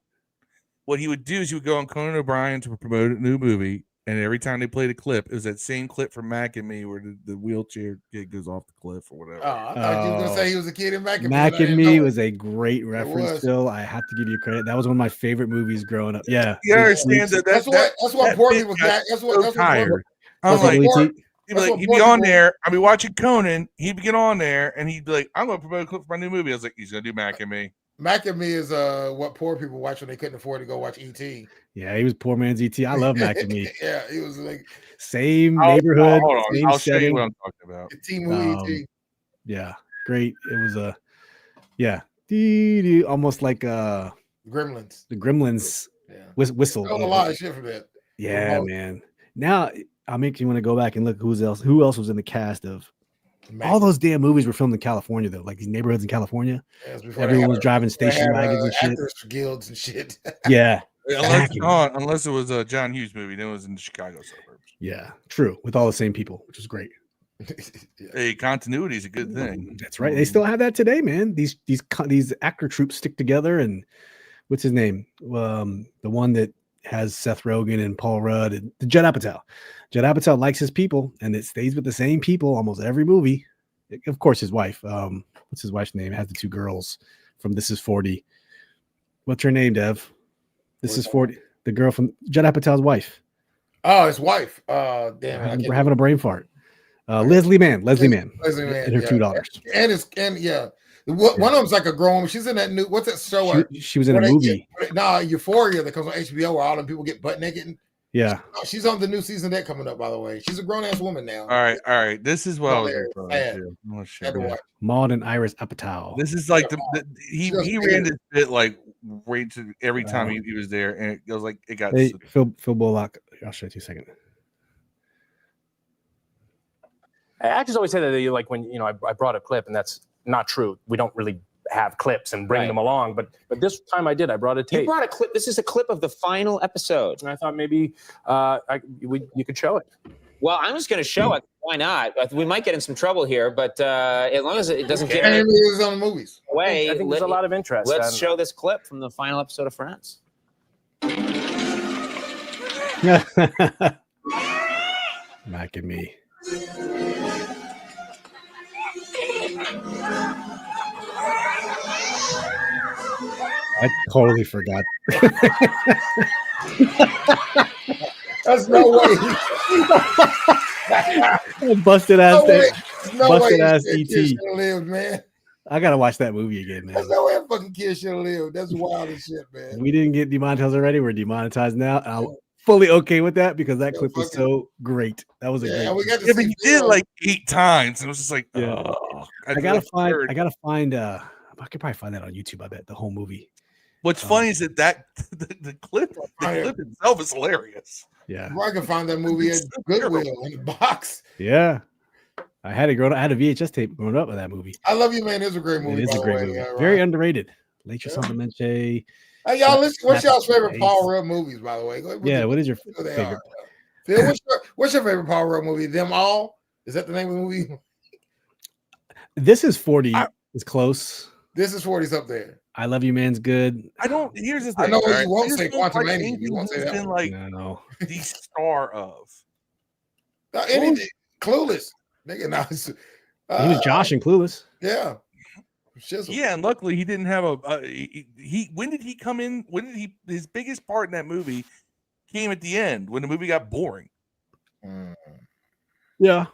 B: What he would do is he would go on Conan O'Brien to promote a new movie. And every time they played a clip, it was that same clip from Mac and Me where the wheelchair kid goes off the cliff or whatever.
C: I thought you were going to say he was a kid in Mac and Me.
A: Mac and Me was a great reference, Phil. I have to give you credit. That was one of my favorite movies growing up. Yeah.
B: You understand
C: that's what poor people got. That's what
B: tired. I'm like, he'd be on there. I'd be watching Conan. He'd get on there and he'd be like, I'm going to promote a clip for my new movie. I was like, he's going to do Mac and Me.
C: Mac and Me is what poor people watch when they couldn't afford to go watch E.T.
A: Yeah, he was poor man's E.T. I love Mac and Me.
C: Yeah, he was like
A: same neighborhood.
B: Hold on.
A: Same
B: I'll
A: setting.
B: show you what I'm talking about.
C: Team E.T.
A: Yeah, great. It was almost like
C: Gremlins.
A: The Gremlins whistle.
C: A lot of shit for that.
A: Yeah, man. Now I'll make you want to go back and look who else was in the cast of. All those damn movies were filmed in California, though, like these neighborhoods in California. Everyone was driving station wagons and shit.
C: Actors for guilds and shit.
A: Yeah.
B: Unless it was a John Hughes movie, then it was in the Chicago suburbs.
A: Yeah, true. With all the same people, which is great.
B: Hey, continuity is a good thing.
A: That's right. They still have that today, man. These actor troops stick together, and what's his name? The one that has Seth Rogen and Paul Rudd and Judd Apatow. Judd Apatow likes his people, and it stays with the same people almost every movie. Of course, his wife. What's his wife's name? It has the two girls from This Is 40. What's her name, Dev? This Is 40. The girl from Judd Apatow's wife.
C: Oh, his wife. Damn.
A: We're having a brain fart. Leslie Mann. And her two daughters. One of them's like a grown. She's in that new. What's that show? She was in a movie.
C: Euphoria that comes on HBO where all them people get butt naked.
A: Yeah,
C: she's on the new season that coming up. By the way, she's a grown ass woman now.
B: All right. This is what I was
A: Maud and Iris Apatow.
B: This is like he ran this bit like right to every time he was there, and it was like it got.
A: Hey, Phil Bullock. I'll show you a second.
F: Actors always say that they like when I brought a clip, and that's not true. We don't really have clips and bring them along. But this time I did. I brought a tape.
G: You brought a clip. This is a clip of the final episode.
F: And I thought maybe you could show it.
G: Well, I'm just going to show it. Why not? We might get in some trouble here, but as long as it doesn't give
C: it on the movies
G: away,
F: I think there's a lot of interest.
G: Let's show this clip from the final episode of Friends.
A: Mac and me. I totally forgot.
C: That's no way.
A: Busted ass. Busted ass
C: ET. Lived, man.
A: I gotta watch that movie again, man.
C: There's no way a fucking kid should have lived. That's wild as shit, man.
A: We didn't get demonetized already. We're demonetized now. I'm fully okay with that because that clip was so great. That was a great.
C: We got to
B: but you did like 8 times, and it was just like,
A: I gotta find. I could probably find that on YouTube. I bet the whole movie.
B: What's funny is that the clip itself is hilarious.
A: Yeah,
C: I can find that movie at Goodwill in the box.
A: Yeah, I had a VHS tape growing up with that movie.
C: I Love You, man. It's a great movie.
A: It is a great movie. Very underrated. Late Santamente.
C: Hey, y'all, listen. What's y'all's favorite Paul Rudd movies, by the way?
A: What is your favorite?
C: Phil, what's your favorite Paul Rudd movie? Them All? Is that the name of the movie?
A: This is 40. It's close.
C: This is 40's up there.
A: I Love You, man's good.
B: Here's the thing.
C: I know you won't say Quantumania. You won't say that.
B: Been like the star of
C: anything. Clueless. Nigga,
A: he was Josh in Clueless.
C: Yeah.
B: Yeah, and luckily he didn't have when did he come in? His biggest part in that movie came at the end when the movie got boring.
A: Yeah.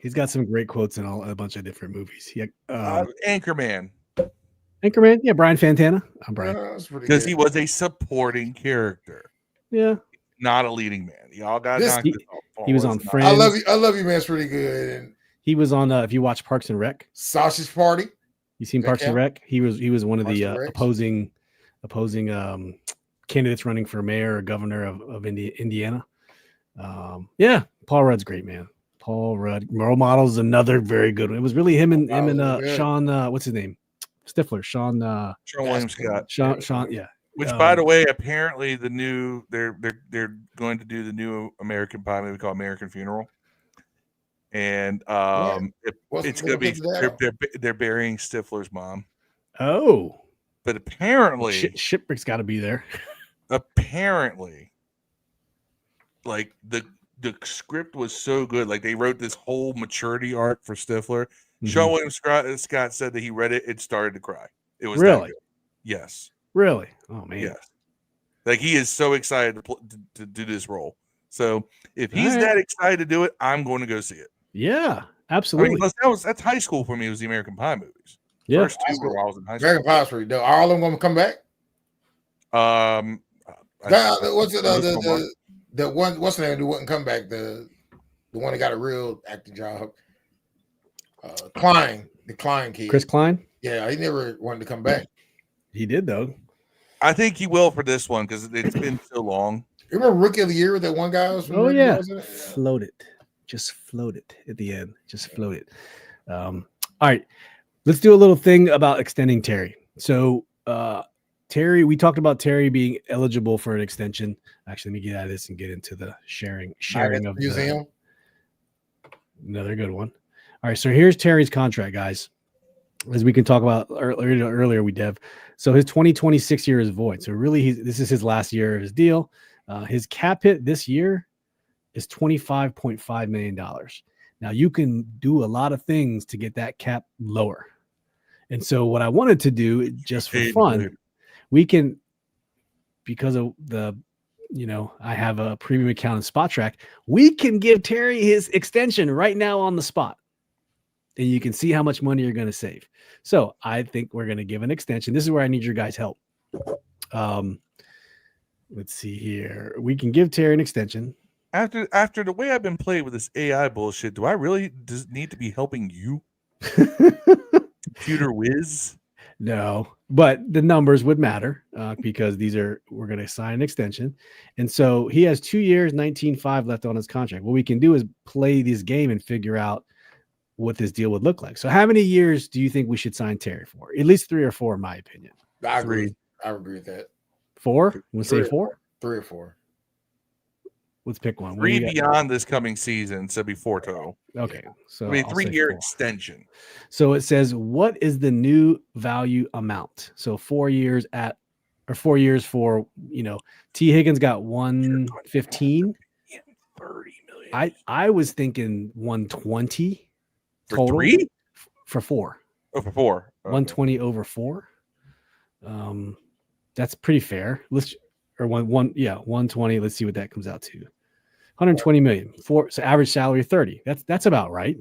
A: He's got some great quotes in a bunch of different movies.
B: Anchorman.
A: Yeah, Brian Fantana. I'm Brian.
B: Because he was a supporting character.
A: Yeah.
B: Not a leading man. Y'all got
A: he was on Friends.
C: I Love You, man's pretty good. And
A: he was on if you watch Parks and Rec.
C: Sausage Party.
A: You seen Parks and Rec? He was one of the opposing candidates running for mayor or governor of Indiana. Yeah, Paul Rudd's great, man. Paul Rudd. Role Models is another very good one. It was really him and Sean. What's his name? Stifler. Sean
B: William Scott.
A: Sean. Yeah.
B: Which, by the way, apparently they're going to do the new American Pie movie called American Funeral, and it's going to be they're burying Stifler's mom.
A: Oh,
B: but apparently
A: Shipwreck's got to be there.
B: Apparently, like the script was so good, like they wrote this whole maturity arc for Stifler. Mm-hmm. Sean William Scott said that he read it and started to cry. It was
A: really,
B: yes,
A: really. Oh man,
B: yes. Like he is so excited to do this role. So if he's that excited to do it, I'm going to go see it.
A: Yeah, absolutely.
B: I mean, that's high school for me. It was the American Pie movies.
A: Yeah,
B: first two were while I was in high school.
C: American Pie's pretty dope. Are all of them going to come back? What's it? The one, what's the name? Who wouldn't come back? The one that got a real acting job. Klein, the Klein kid.
A: Chris Klein?
C: Yeah, he never wanted to come back.
A: He did though.
B: I think he will for this one because it's been so long.
C: You remember Rookie of the Year with that one guy?
A: Floated. Just floated at the end. Just floated. All right. Let's do a little thing about extending Terry. So Terry, we talked about Terry being eligible for an extension. Actually, let me get out of this and get into the sharing of the museum. Another good one. All right, so here's Terry's contract, guys. As we can talk about earlier, we Dev. So his 2026 year is void. So really, this is his last year of his deal. His cap hit this year is $25.5 million. Now you can do a lot of things to get that cap lower. And so what I wanted to do, just for fun, we can, because of I have a premium account in Spot Track, we can give Terry his extension right now on the spot. And you can see how much money you're going to save. So I think we're going to give an extension. This is where I need your guys' help. Let's see here. We can give Terry an extension.
B: After the way I've been playing with this AI bullshit, do I really need to be helping you? Computer whiz?
A: No, but the numbers would matter because we're going to sign an extension. And so he has 2 years, 19.5 left on his contract. What we can do is play this game and figure out what this deal would look like. So how many years do you think we should sign Terry for? At least 3 or 4, in my opinion.
C: I agree. I agree with that.
A: 4? We'll say 4?
C: 3 or 4.
A: Let's pick one.
B: 3 beyond this coming season, so it'll be 4 total.
A: Okay. So
B: it'll be a
A: I'll say
B: 3-year
A: 4.
B: extension.
A: So it says, what is the new value amount? So 4 years for, T. Higgins got 115.
B: 30 million.
A: I was thinking 120
B: For
A: total
B: 3?
A: for 4.
B: Oh, for 4. Okay.
A: 120 over 4. That's pretty fair. 120. Let's see what that comes out to. 120 million. So average salary 30. That's about right,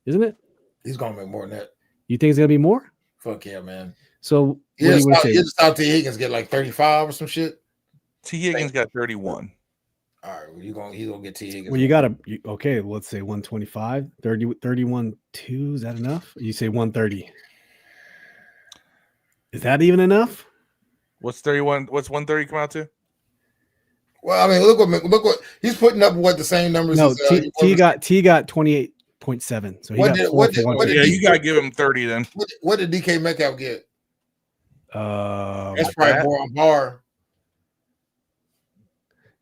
A: isn't it?
C: He's gonna make more than that.
A: You think it's gonna be more?
C: Fuck yeah, man.
A: So
C: You just thought T. Higgins get like 35 or some shit.
B: T. Higgins got 31.
C: All right, well, he's gonna get T. Higgins.
A: Well, okay. Let's say 125, 30, 31, 2. Is that enough? You say 130. Is that even enough?
B: What's 31? What's 130 come out to?
C: Well, I mean, look what he's putting up. What the same numbers?
A: No,
C: as,
A: T got 28.7. So he got 4 for 130.
B: Yeah, you gotta give him 30 then.
C: What did DK Metcalf get?
A: That's
C: probably more on par.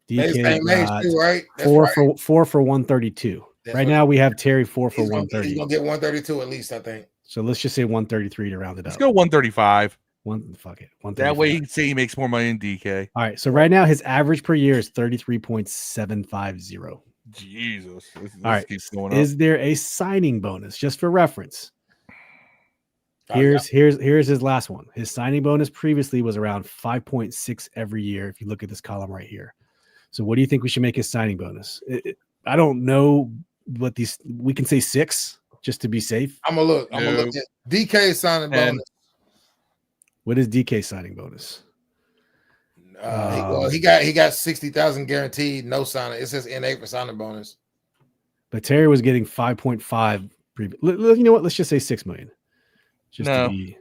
A: DK got
C: too, right? That's
A: 4 for 132. Right now we have Terry 4 for 130.
C: He's gonna get 132 at least, I think.
A: So let's just say 133 to round it up.
B: Let's go 135.
A: Fuck it. 135.
B: That way you can say he makes more money than DK.
A: All right. So right now his average per year is 33.750.
B: Jesus. This
A: All right.
B: keeps going up.
A: Is there a signing bonus just for reference? Here's his last one. His signing bonus previously was around 5.6 every year. If you look at this column right here. So what do you think we should make his signing bonus? I don't know what we can say 6 just to be safe.
C: I'm gonna look at DK signing bonus.
A: What is DK signing bonus?
C: He got 60,000 guaranteed, no signing. It says NA for signing bonus.
A: But Terry was getting 5.5. You know what? Let's just say 6 million.
B: It's gonna be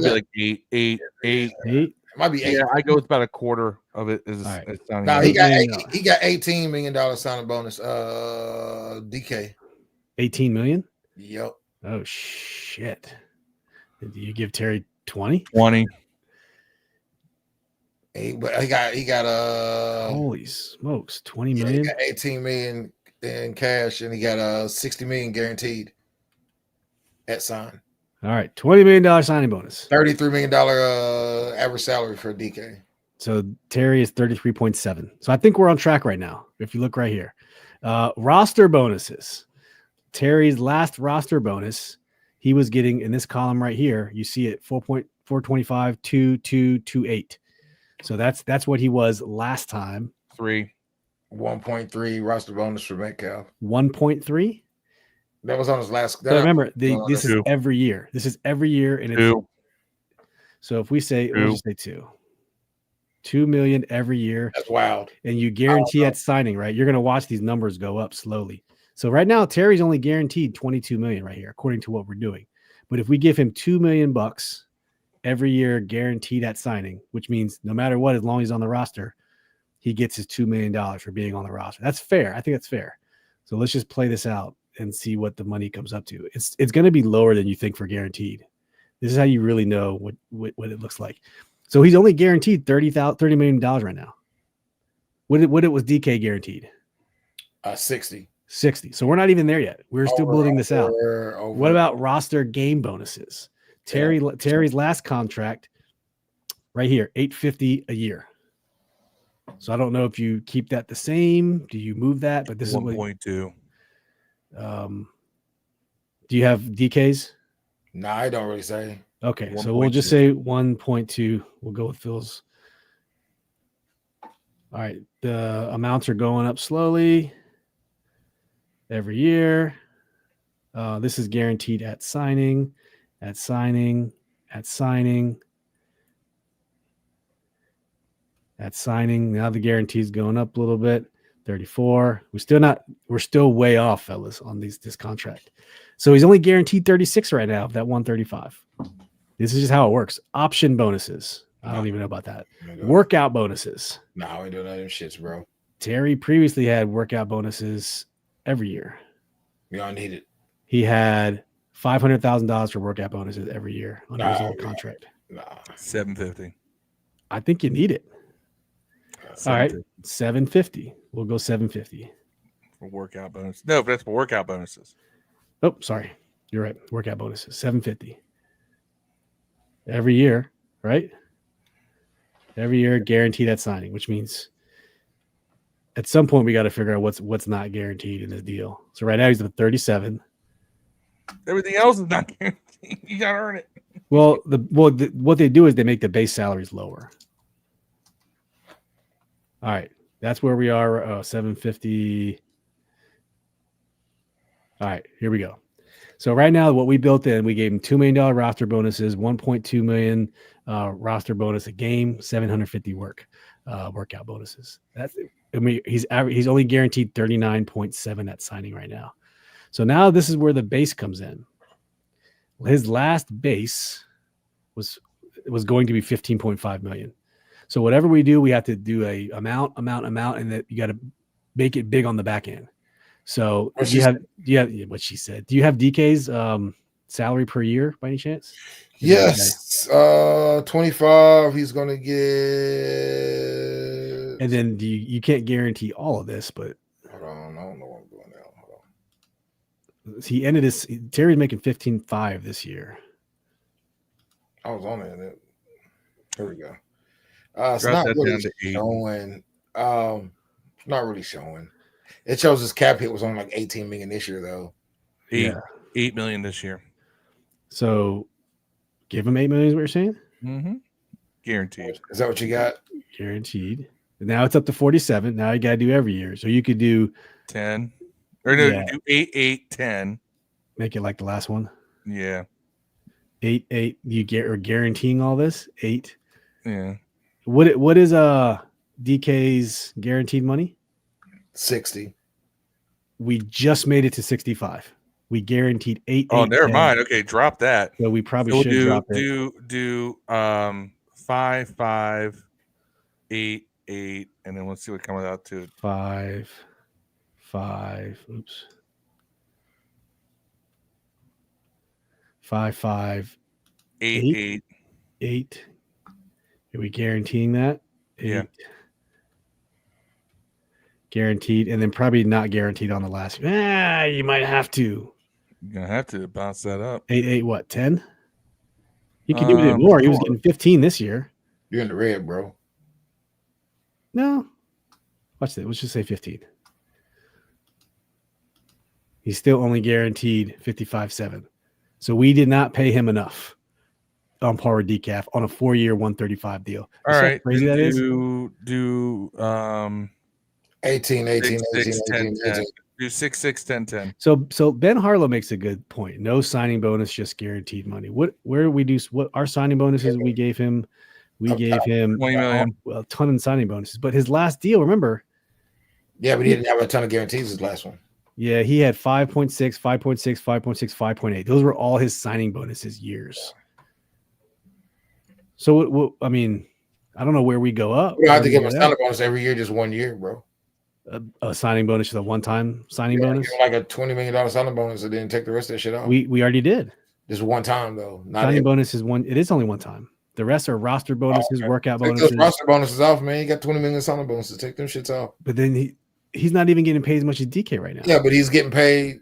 B: like 8.
C: It might be 8.
B: Yeah, I go with about a quarter of it.
C: No, he got $18 million signing bonus. DK
A: 18 million.
C: Yep.
A: Oh shit! Did you give Terry 20?
B: 20.
C: He got
A: holy smokes, 20 million.
C: He got 18 million in cash, and he got 60 million guaranteed at sign.
A: All right, $20 million signing bonus.
C: $33 million average salary for DK.
A: So Terry is 33.7. So I think we're on track right now. If you look right here, roster bonuses. Terry's last roster bonus, he was getting in this column right here. You see it 4.425 2228. So that's what he was last time.
C: 1.3 roster bonus for Metcalf.
A: 1.3.
C: That was on his last.
A: So remember, this is every year. This is every year, and it's
B: 2.
A: So if we say, we'll just say 2. 2 million every year.
C: That's wild.
A: And you guarantee at signing, right? You're going to watch these numbers go up slowly. So right now, Terry's only guaranteed 22 million right here, according to what we're doing. But if we give him $2 million every year guaranteed at signing, which means no matter what, as long as he's on the roster, he gets his $2 million for being on the roster. That's fair. I think that's fair. So let's just play this out and see what the money comes up to. It's going to be lower than you think for guaranteed. This is how you really know what it looks like. So he's only guaranteed $30 million right now. What it was DK guaranteed?
C: 60.
A: So we're not even there yet. We're still building this out. What about roster game bonuses? Terry's last contract right here, $850 a year. So I don't know if you keep that the same. Do you move that? But this
B: 1.2.
A: Do you have DKs?
C: No, I don't really say.
A: Okay,
B: 1.
A: so we'll just say 1.2. We'll go with Phil's. All right, the amounts are going up slowly every year. This is guaranteed at signing. Now the guarantee is going up a little bit. 34. We're still way off, fellas, on this contract. So he's only guaranteed 36 right now of that 135. This is just how it works. Option bonuses. I don't even know about that. Workout bonuses.
C: No, we don't know them shits, bro.
A: Terry previously had workout bonuses every year.
C: We all need it.
A: He had $500,000 for workout bonuses every year under his old contract.
C: Nah.
B: $750.
A: I think you need it. All right,
B: $750
A: $750. We'll go $750
B: for workout bonus. No, but that's for workout bonuses.
A: Oh, sorry, you're right. Workout bonuses $750 every year, right? Every year, guaranteed at signing, which means at some point we got to figure out what's not guaranteed in this deal. So right now he's at 37.
B: Everything else is not guaranteed. You gotta earn it.
A: Well, what they do is they make the base salaries lower. All right, that's where we are. 750. All right, here we go. So right now, what we built in, we gave him $2 million roster bonuses, 1.2 million roster bonus a game, 750 workout bonuses. He's only guaranteed 39.7 at signing right now. So now this is where the base comes in. His last base was going to be 15.5 million. So whatever we do, we have to do a amount, and that you got to make it big on the back end. So do you have what she said? Do you have DK's salary per year by any chance?
C: Yes, 25. He's gonna get,
A: and then you can't guarantee all of this, but
C: hold on, I don't know what I'm doing now. Hold on.
A: He ended his Terry's making 15.5 this year.
C: I was on it. Here we go. It's not really showing. It's not really showing. It shows his cap hit was on like 18 million this year, though.
B: 8 million this year.
A: So give him 8 million is what you're saying?
B: Mm-hmm. Guaranteed.
C: Is that what you got?
A: Guaranteed. And now it's up to 47. Now you got to do every year. So you could do
B: 10. Or no, do 8, 8, 10.
A: Make it like the last one.
B: Yeah.
A: 8, 8. Are guaranteeing all this? 8.
B: Yeah.
A: What is DK's guaranteed money?
C: 60.
A: We just made it to 65. We guaranteed 8.
B: Oh,
A: 8,
B: never
A: 10.
B: mind. Okay, drop that.
A: So we probably should drop it.
B: Do 5, 5, 8, 8, and then let's see what comes out to
A: 5, 5. Oops. 5, 5,
B: 8, 8,
A: 8. Are we guaranteeing that? 8.
B: Yeah.
A: Guaranteed, and then probably not guaranteed on the last. You might have to.
B: You're gonna have to bounce that up.
A: 8, 8, what? 10? You can do it more. He was getting 15 this year.
C: You're in the red, bro.
A: No. Watch that. Let's just say 15. He's still only guaranteed 55.7. So we did not pay him enough on par with decaf on a 4-year 135 deal.
B: All right.
A: Crazy that is.
B: Do
C: 18, 18,
B: 6,
C: 18,
B: 10, 10.
C: 18.
B: Do 6, 6, 10, 10.
A: So Ben Harlow makes a good point. No signing bonus, just guaranteed money. What our signing bonuses we gave him? We gave him
B: 20 million.
A: A ton of signing bonuses. But his last deal, remember?
C: Yeah, but he didn't have a ton of guarantees his last one.
A: Yeah, he had 5.6, 5.6, 5.6, 5.8. Those were all his signing bonuses years. So, I mean, I don't know where we go up.
C: We have to give him a signing bonus every year, just 1 year, bro.
A: A signing bonus is a one-time signing bonus?
C: Like a $20 million signing bonus and then take the rest of that shit off.
A: We already did.
C: Just one time, though.
A: Signing bonus is one. It is only one time. The rest are roster bonuses, workout
C: take
A: bonuses.
C: Those roster bonuses off, man. You got 20 million signing bonuses. Take them shits off.
A: But then he's not even getting paid as much as DK right now.
C: Yeah, but he's getting paid.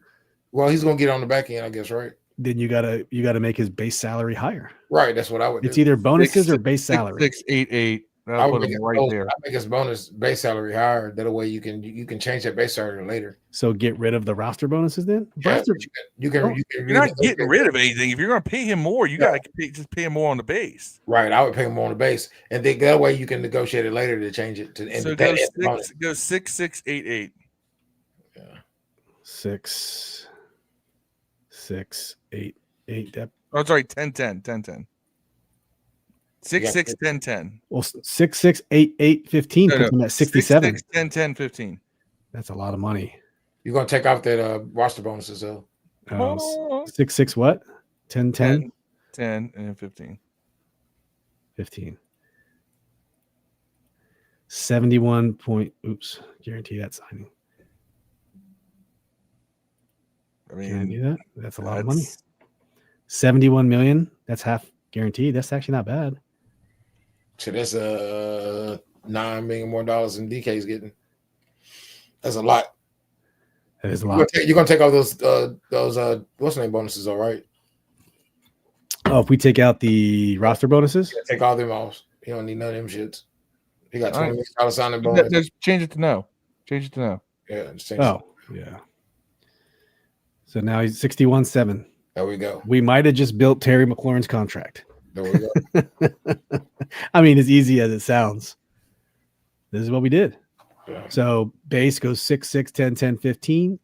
C: Well, he's gonna get on the back end, I guess, right?
A: Then you gotta make his base salary higher.
C: Right, that's what I would do.
A: It's either bonuses or base salary.
B: 6, 8, 8.
C: I would
B: put
C: make
B: him right there.
C: I make his bonus base salary higher. That way you can change that base salary later.
A: So get rid of the roster bonuses then?
C: Yeah, you can
B: you're not getting rid of anything. If you're going to pay him more, you got to just pay him more on the base.
C: Right, I would pay him more on the base, and then that way you can negotiate it later to change it to.
B: So go 6, 6, 8, 8.
C: Yeah,
A: 6, 6, 8, 8.
B: Oh, sorry, 10, 10, 10, 10. 6, 6, 10, 10.
A: Well, 6, 6, 8, 8, 15 puts him at 67.
B: 6, 10, 10, 15.
A: That's a lot of money.
C: you're gonna take off that roster bonuses though.
A: 6, 6, what? 10, 10?
B: 10 and 15.
A: 15. 71 point. Oops. Guarantee that signing.
B: I
A: Can I do
B: mean,
A: that? That's a lot of money. $71 million. That's half guaranteed. That's actually not bad.
C: So that's $9 million more dollars than DK's getting. That's a lot.
A: That is a lot.
C: You're gonna take all those what's the name bonuses, all right?
A: Oh, if we take out the roster bonuses,
C: Take all them off. You don't need none of them shits. You got $20 million signing bonus.
D: Just change it to no. Change it to no.
C: Yeah. Just change
A: yeah. So now he's 61-7.
C: There we go.
A: We might have just built Terry McLaurin's contract.
C: There we go.
A: I mean, as easy as it sounds, this is what we did.
C: Yeah.
A: So base goes 6, 6, 10, 10, 15.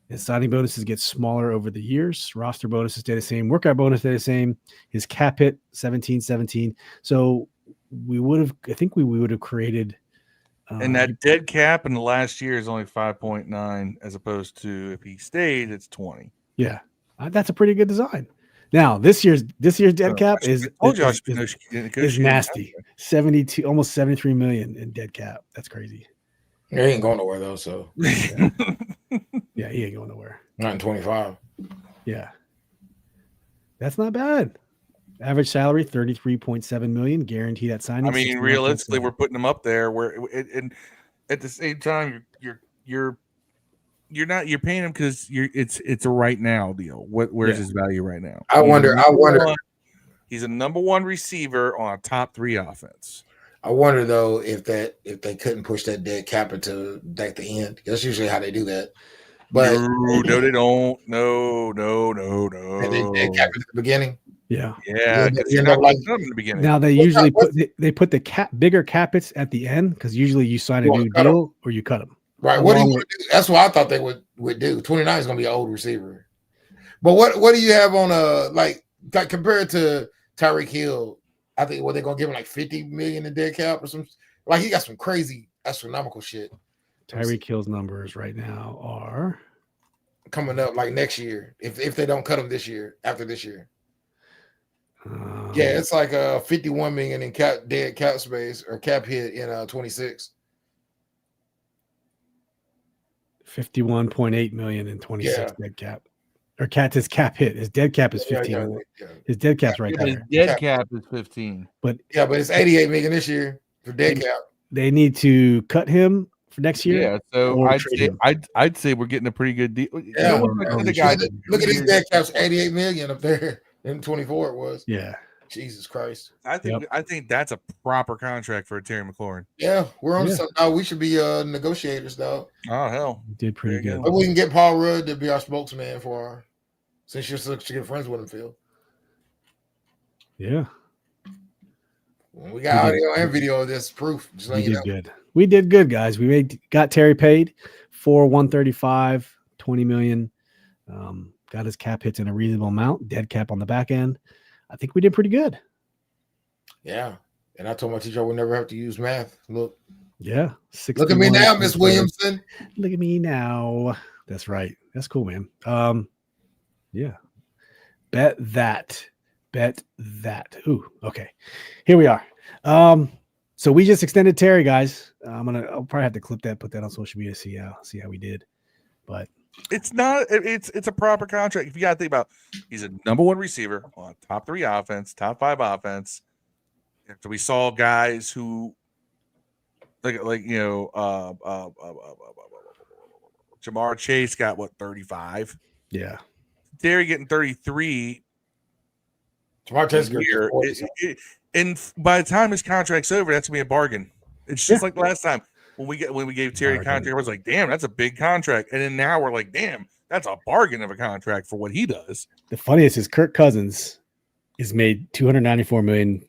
A: And signing bonuses get smaller over the years. Roster bonuses stay the same. Workout bonus stay the same. His cap hit 17, 17. So we would have created.
B: And that dead cap in the last year is only 5.9, as opposed to if he stayed, it's 20.
A: Yeah, that's a pretty good design. Now this year's dead cap is nasty. 72, almost 73 million in dead cap. That's crazy.
C: He ain't going nowhere though. So
A: yeah, he ain't going nowhere.
C: Not in 25.
A: Yeah, that's not bad. Average salary 33.7 million, guaranteed at signing.
B: I mean, realistically, we're putting him up there. Where and at the same time, you're paying him because it's a right now deal. Where's his value right now?
C: I wonder.
B: He's a number one receiver on a top 3 offense.
C: I wonder though if they couldn't push that dead cap into like the end. That's usually how they do that. But
B: no, they don't. No.
C: They dead cap at the beginning.
A: Yeah.
B: Because you're not like them in the beginning.
A: Now they usually put the bigger cap hits at the end because usually you sign a new deal or you cut them.
C: Right. What do you want to do? That's what I thought they would do. 29 is going to be an old receiver. But what do you have on like compared to Tyreek Hill? I think they're going to give him like 50 million in dead cap or something. Like he got some crazy astronomical shit.
A: Tyreek Hill's numbers right now are
C: coming up like next year if they don't cut him this year after this year. Yeah, it's like 51 million in dead cap space or cap hit in 26.
A: 51.8 million in 26 dead cap. Or his cap hit. His dead cap is 15. His dead cap's right there.
B: His dead cap is 15.
A: But
C: it's 88 million this year for dead cap.
A: They need to cut him for next year.
B: Yeah, so I'd say we're getting a pretty good deal.
C: Yeah, look at these dead caps, 88 million up there in 24 it was.
A: Yeah.
C: Jesus Christ.
B: I think that's a proper contract for Terry McLaurin.
C: Yeah, we're on something now. We should be negotiators, though.
B: Oh hell.
A: Did pretty good.
C: But we can get Paul Rudd to be our spokesman for our, since you're such good friends with him, Phil.
A: Yeah.
C: We got audio and video of this proof. Just
A: we did good. We did good, guys. We got Terry paid for 135, 20 million. Got his cap hits in a reasonable amount, dead cap on the back end. I think we did pretty good.
C: Yeah. And I told my teacher I would never have to use math. Look.
A: Yeah.
C: Look at me now, Miss Williamson.
A: Look at me now. That's right. That's cool, man. Yeah. Bet that. Ooh, okay. Here we are. So we just extended Terry, guys. I'll probably have to clip that, put that on social media, see how we did. But
B: it's a proper contract. If you gotta think about, he's a number one receiver on top 3 offense, top 5 offense. So we saw guys who Jamar Chase got 35.
A: Yeah.
B: Terry getting 33.
C: Jamar Chase
B: and by the time his contract's over, that's gonna be a bargain. It's just like last time. When we gave Terry a contract, I was like, damn, that's a big contract. And then now we're like, damn, that's a bargain of a contract for what he does.
A: The funniest is Kirk Cousins is made $294 million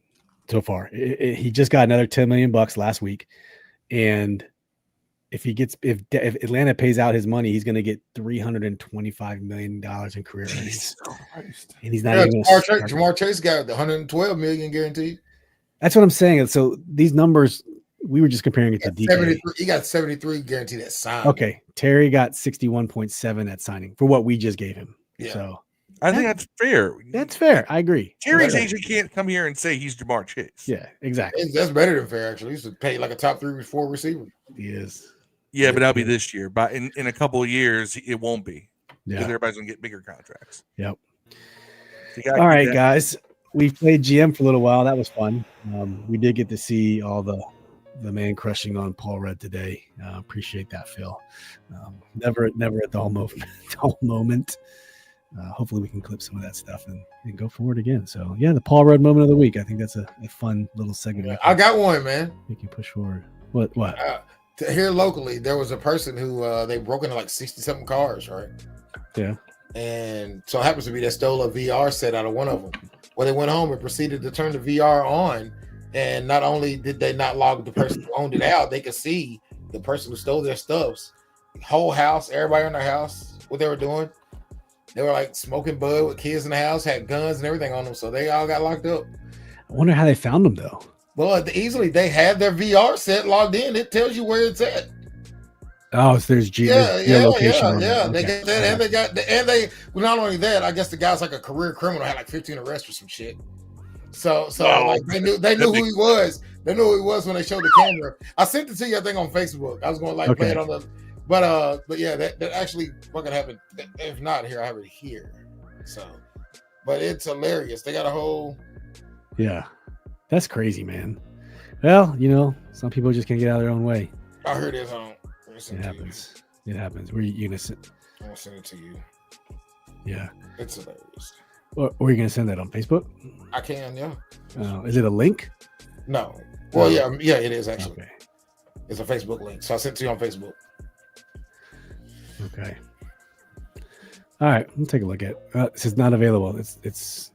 A: so far. He just got another $10 million last week. And if Atlanta pays out his money, he's going to get $325 million in career earnings. And he's not even
C: Jamar Chase got $112 million guaranteed.
A: That's what I'm saying. So these numbers, we were just comparing it to DK.
C: He got 73 guaranteed at signing.
A: Okay. Terry got 61.7 at signing for what we just gave him.
C: Yeah.
A: So
B: I think that's fair.
A: That's fair. I agree.
B: Terry's agent can't come here and say he's Jamar Chase.
A: Yeah, exactly.
C: That's better than fair, actually. He used to pay like a top 3 or 4 receiver.
A: He is.
B: Yeah, but that'll be this year. But in a couple of years, it won't be.
A: Yeah.
B: Because everybody's going to get bigger contracts.
A: Yep. All right, guys. We played GM for a little while. That was fun. We did get to see all the man crushing on Paul Rudd today. Appreciate that, Phil. Never a dull moment. Hopefully we can clip some of that stuff and go forward again. So yeah, the Paul Rudd moment of the week. I think that's a fun little segment.
C: I got one, man.
A: We can push forward. What?
C: Here locally, there was a person who they broke into like 60-something cars, right?
A: Yeah.
C: And so it happens to be that stole a VR set out of one of them. Well, they went home and proceeded to turn the VR on. And not only did they not log the person who owned it out, they could see the person who stole their stuffs, whole house, everybody in their house, what they were doing. They were like smoking bud with kids in the house, had guns and everything on them. So they all got locked up.
A: I wonder how they found them, though.
C: Well, they had their VR set logged in. It tells you where it's at.
A: Oh, so there's geolocation.
C: Yeah. They got that, and they well, not only that, I guess the guy's like a career criminal, had like 15 arrests or some shit. So like they knew who he was. They knew who he was when they showed the camera. I sent it to you, I think, on Facebook. I was going to play it on the, but yeah, that actually fucking happened. If not here, I have it here. So, but it's hilarious. They got a whole.
A: Yeah, that's crazy, man. Well, some people just can't get out of their own way.
C: I heard it on.
A: It happens. It happens. Were you gonna send?
C: I'm gonna send it to you.
A: Yeah,
C: it's hilarious.
A: Or are you gonna send that on Facebook?
C: I can, yeah.
A: Is it a link?
C: No. Well, yeah, it is actually.
A: Okay.
C: It's a Facebook link, so I sent it to you on Facebook.
A: Okay. All right, we'll take a look at. This is not available. It's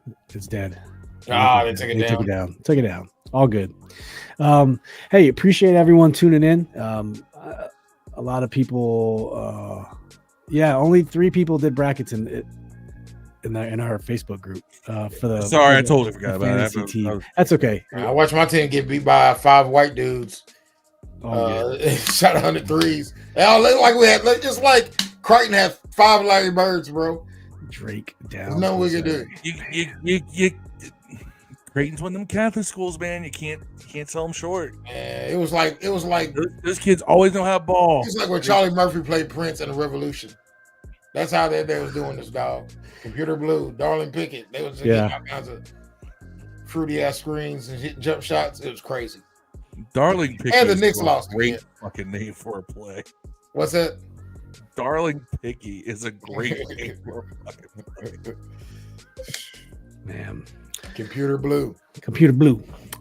A: dead.
C: They took it down.
A: Took it down. All good. Hey, appreciate everyone tuning in. A lot of people. Only 3 people did brackets in our Facebook group for the.
B: Sorry, I totally forgot about
A: that. That's okay.
C: I watched my team get beat by 5 white dudes. Shot 100 threes. They all look like we had, just like Crichton had 5 Larry Birds, bro.
A: Drake down.
C: There's nothing we can do.
B: You Creighton's one of them Catholic schools, man. You can't sell them short.
C: It was like
B: those kids always know how to ball.
C: It's like when Charlie Murphy played Prince in the Revolution. That's how they was doing this, dog. Computer Blue, Darling Pickett. They was getting all kinds of fruity ass screens and hitting jump shots. It was crazy.
B: Darling Pickett.
C: And the Knicks lost.
B: Great fucking name for a play.
C: What's that?
B: Darling Picky is a great name for a fucking play.
A: Man.
C: Computer Blue.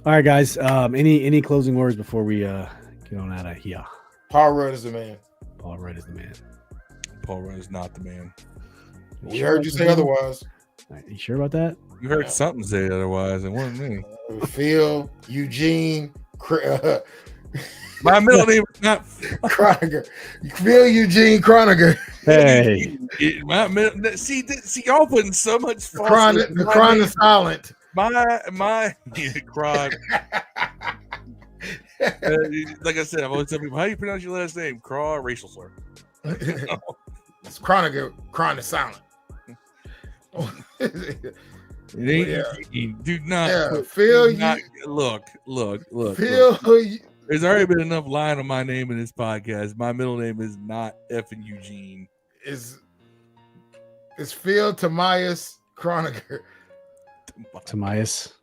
A: All right, guys. Any closing words before we get on out of here?
C: Paul Rudd is the man.
A: Paul Rudd is the man.
B: Paul Rudd is not the man.
C: We heard you say otherwise.
A: You sure about that?
B: You heard something say otherwise. It wasn't me.
C: Phil, Eugene,
B: my middle name is not
C: Croniger. Phil Eugene Croniger.
A: Hey,
B: see, y'all putting so much
C: the Cron is silent.
B: My Cron. Like I said, I've always told people, how do you pronounce your last name? Craw, racial slur.
C: It's Croniger. Cron is silent.
B: It ain't. You do not.
C: Yeah, Phil.
B: Look.
C: Phil.
B: There's already been enough lying on my name in this podcast. My middle name is not effing Eugene.
C: It's Phil Tamias Croniger.
A: Tamias.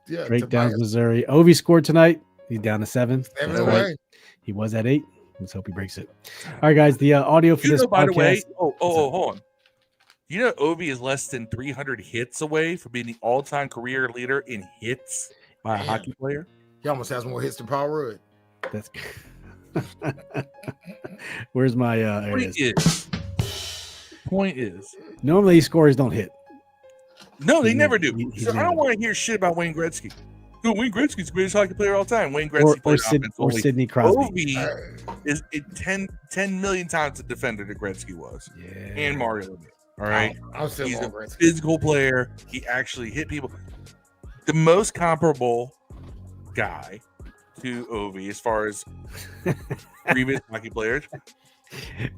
C: Yeah.
A: Drake down Missouri. Ovi scored tonight. He's down to 7.
C: 7 away.
A: He was at 8. Let's hope he breaks it. All right, guys. The audio for this podcast.
B: By the way, hold on. You know, Ovi is less than 300 hits away from being the all-time career leader in hits by a hockey player.
C: He almost has more hits than Paul Rudd.
A: That's. Where's my?
B: Point is.
A: Normally, scores don't hit.
B: No, they never do. I don't want to hear shit about Wayne Gretzky. No, Wayne Gretzky's the greatest hockey player of all time. Wayne Gretzky
A: or Sidney Crosby.
B: Ovi is 10 million times the defender that Gretzky was.
A: Yeah.
B: And Mario Lemieux. All right.
C: He's
B: a physical player. He actually hit people. The most comparable guy to Ovi as far as previous hockey players.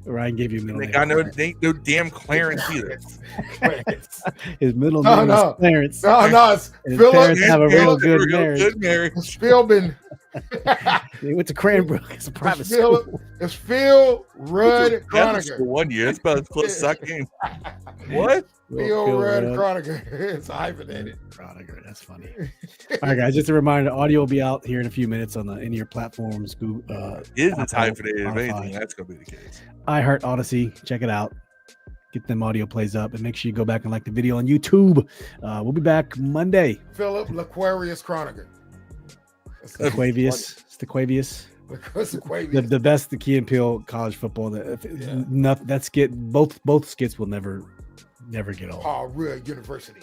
A: Ryan gave you middle name.
B: They got no damn Clarence either.
A: His middle name is Clarence.
C: No, it's
A: Philip. Parents have a real good marriage.
C: Phil been
A: They went to Cranbrook. It's a private
C: It's Phil,
A: school.
C: it's Phil Rudd
B: Catholic
C: Croniger.
B: school 1 year. That's about as close as I came. What?
C: Phil Rudd Croniger. It's hyphenated.
A: Croniger. That's funny. All right, guys. Just a reminder: audio will be out here in a few minutes on the in-ear platforms.
B: It's hyphenated. If anything, that's going to be the case.
A: iHeart, Odyssey. Check it out. Get them audio plays up, and make sure you go back and like the video on YouTube. We'll be back Monday.
C: Philip Laquarius Croniger.
A: Quavius. It's the Quavius. The best the Key and Peele college football. That skit. Both skits will never get old.
C: Paul Rudd University.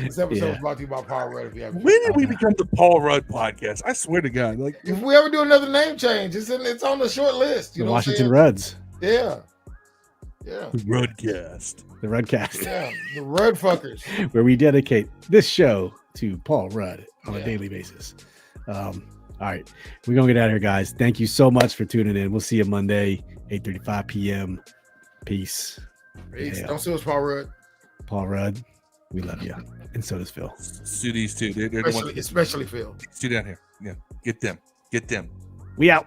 C: This episode was brought to you by Paul Rudd.
B: When did we become the Paul Rudd podcast? I swear to God. Like,
C: if we ever do another name change, it's on the short list. You
A: the
C: know
A: Washington Reds.
C: Yeah.
B: The Rudcast.
A: The Rudcast.
C: Yeah. The Rudd fuckers.
A: Where we dedicate this show to Paul Rudd on a daily basis. All right. We're going to get out of here, guys. Thank you so much for tuning in. We'll see you Monday, 8:35 p.m. Peace.
C: Peace. Don't sue us, Paul Rudd.
A: Paul Rudd, we love you. And so does Phil.
B: Sue these two. They're
C: especially Phil.
B: These two down here. Yeah. Get them.
A: We out.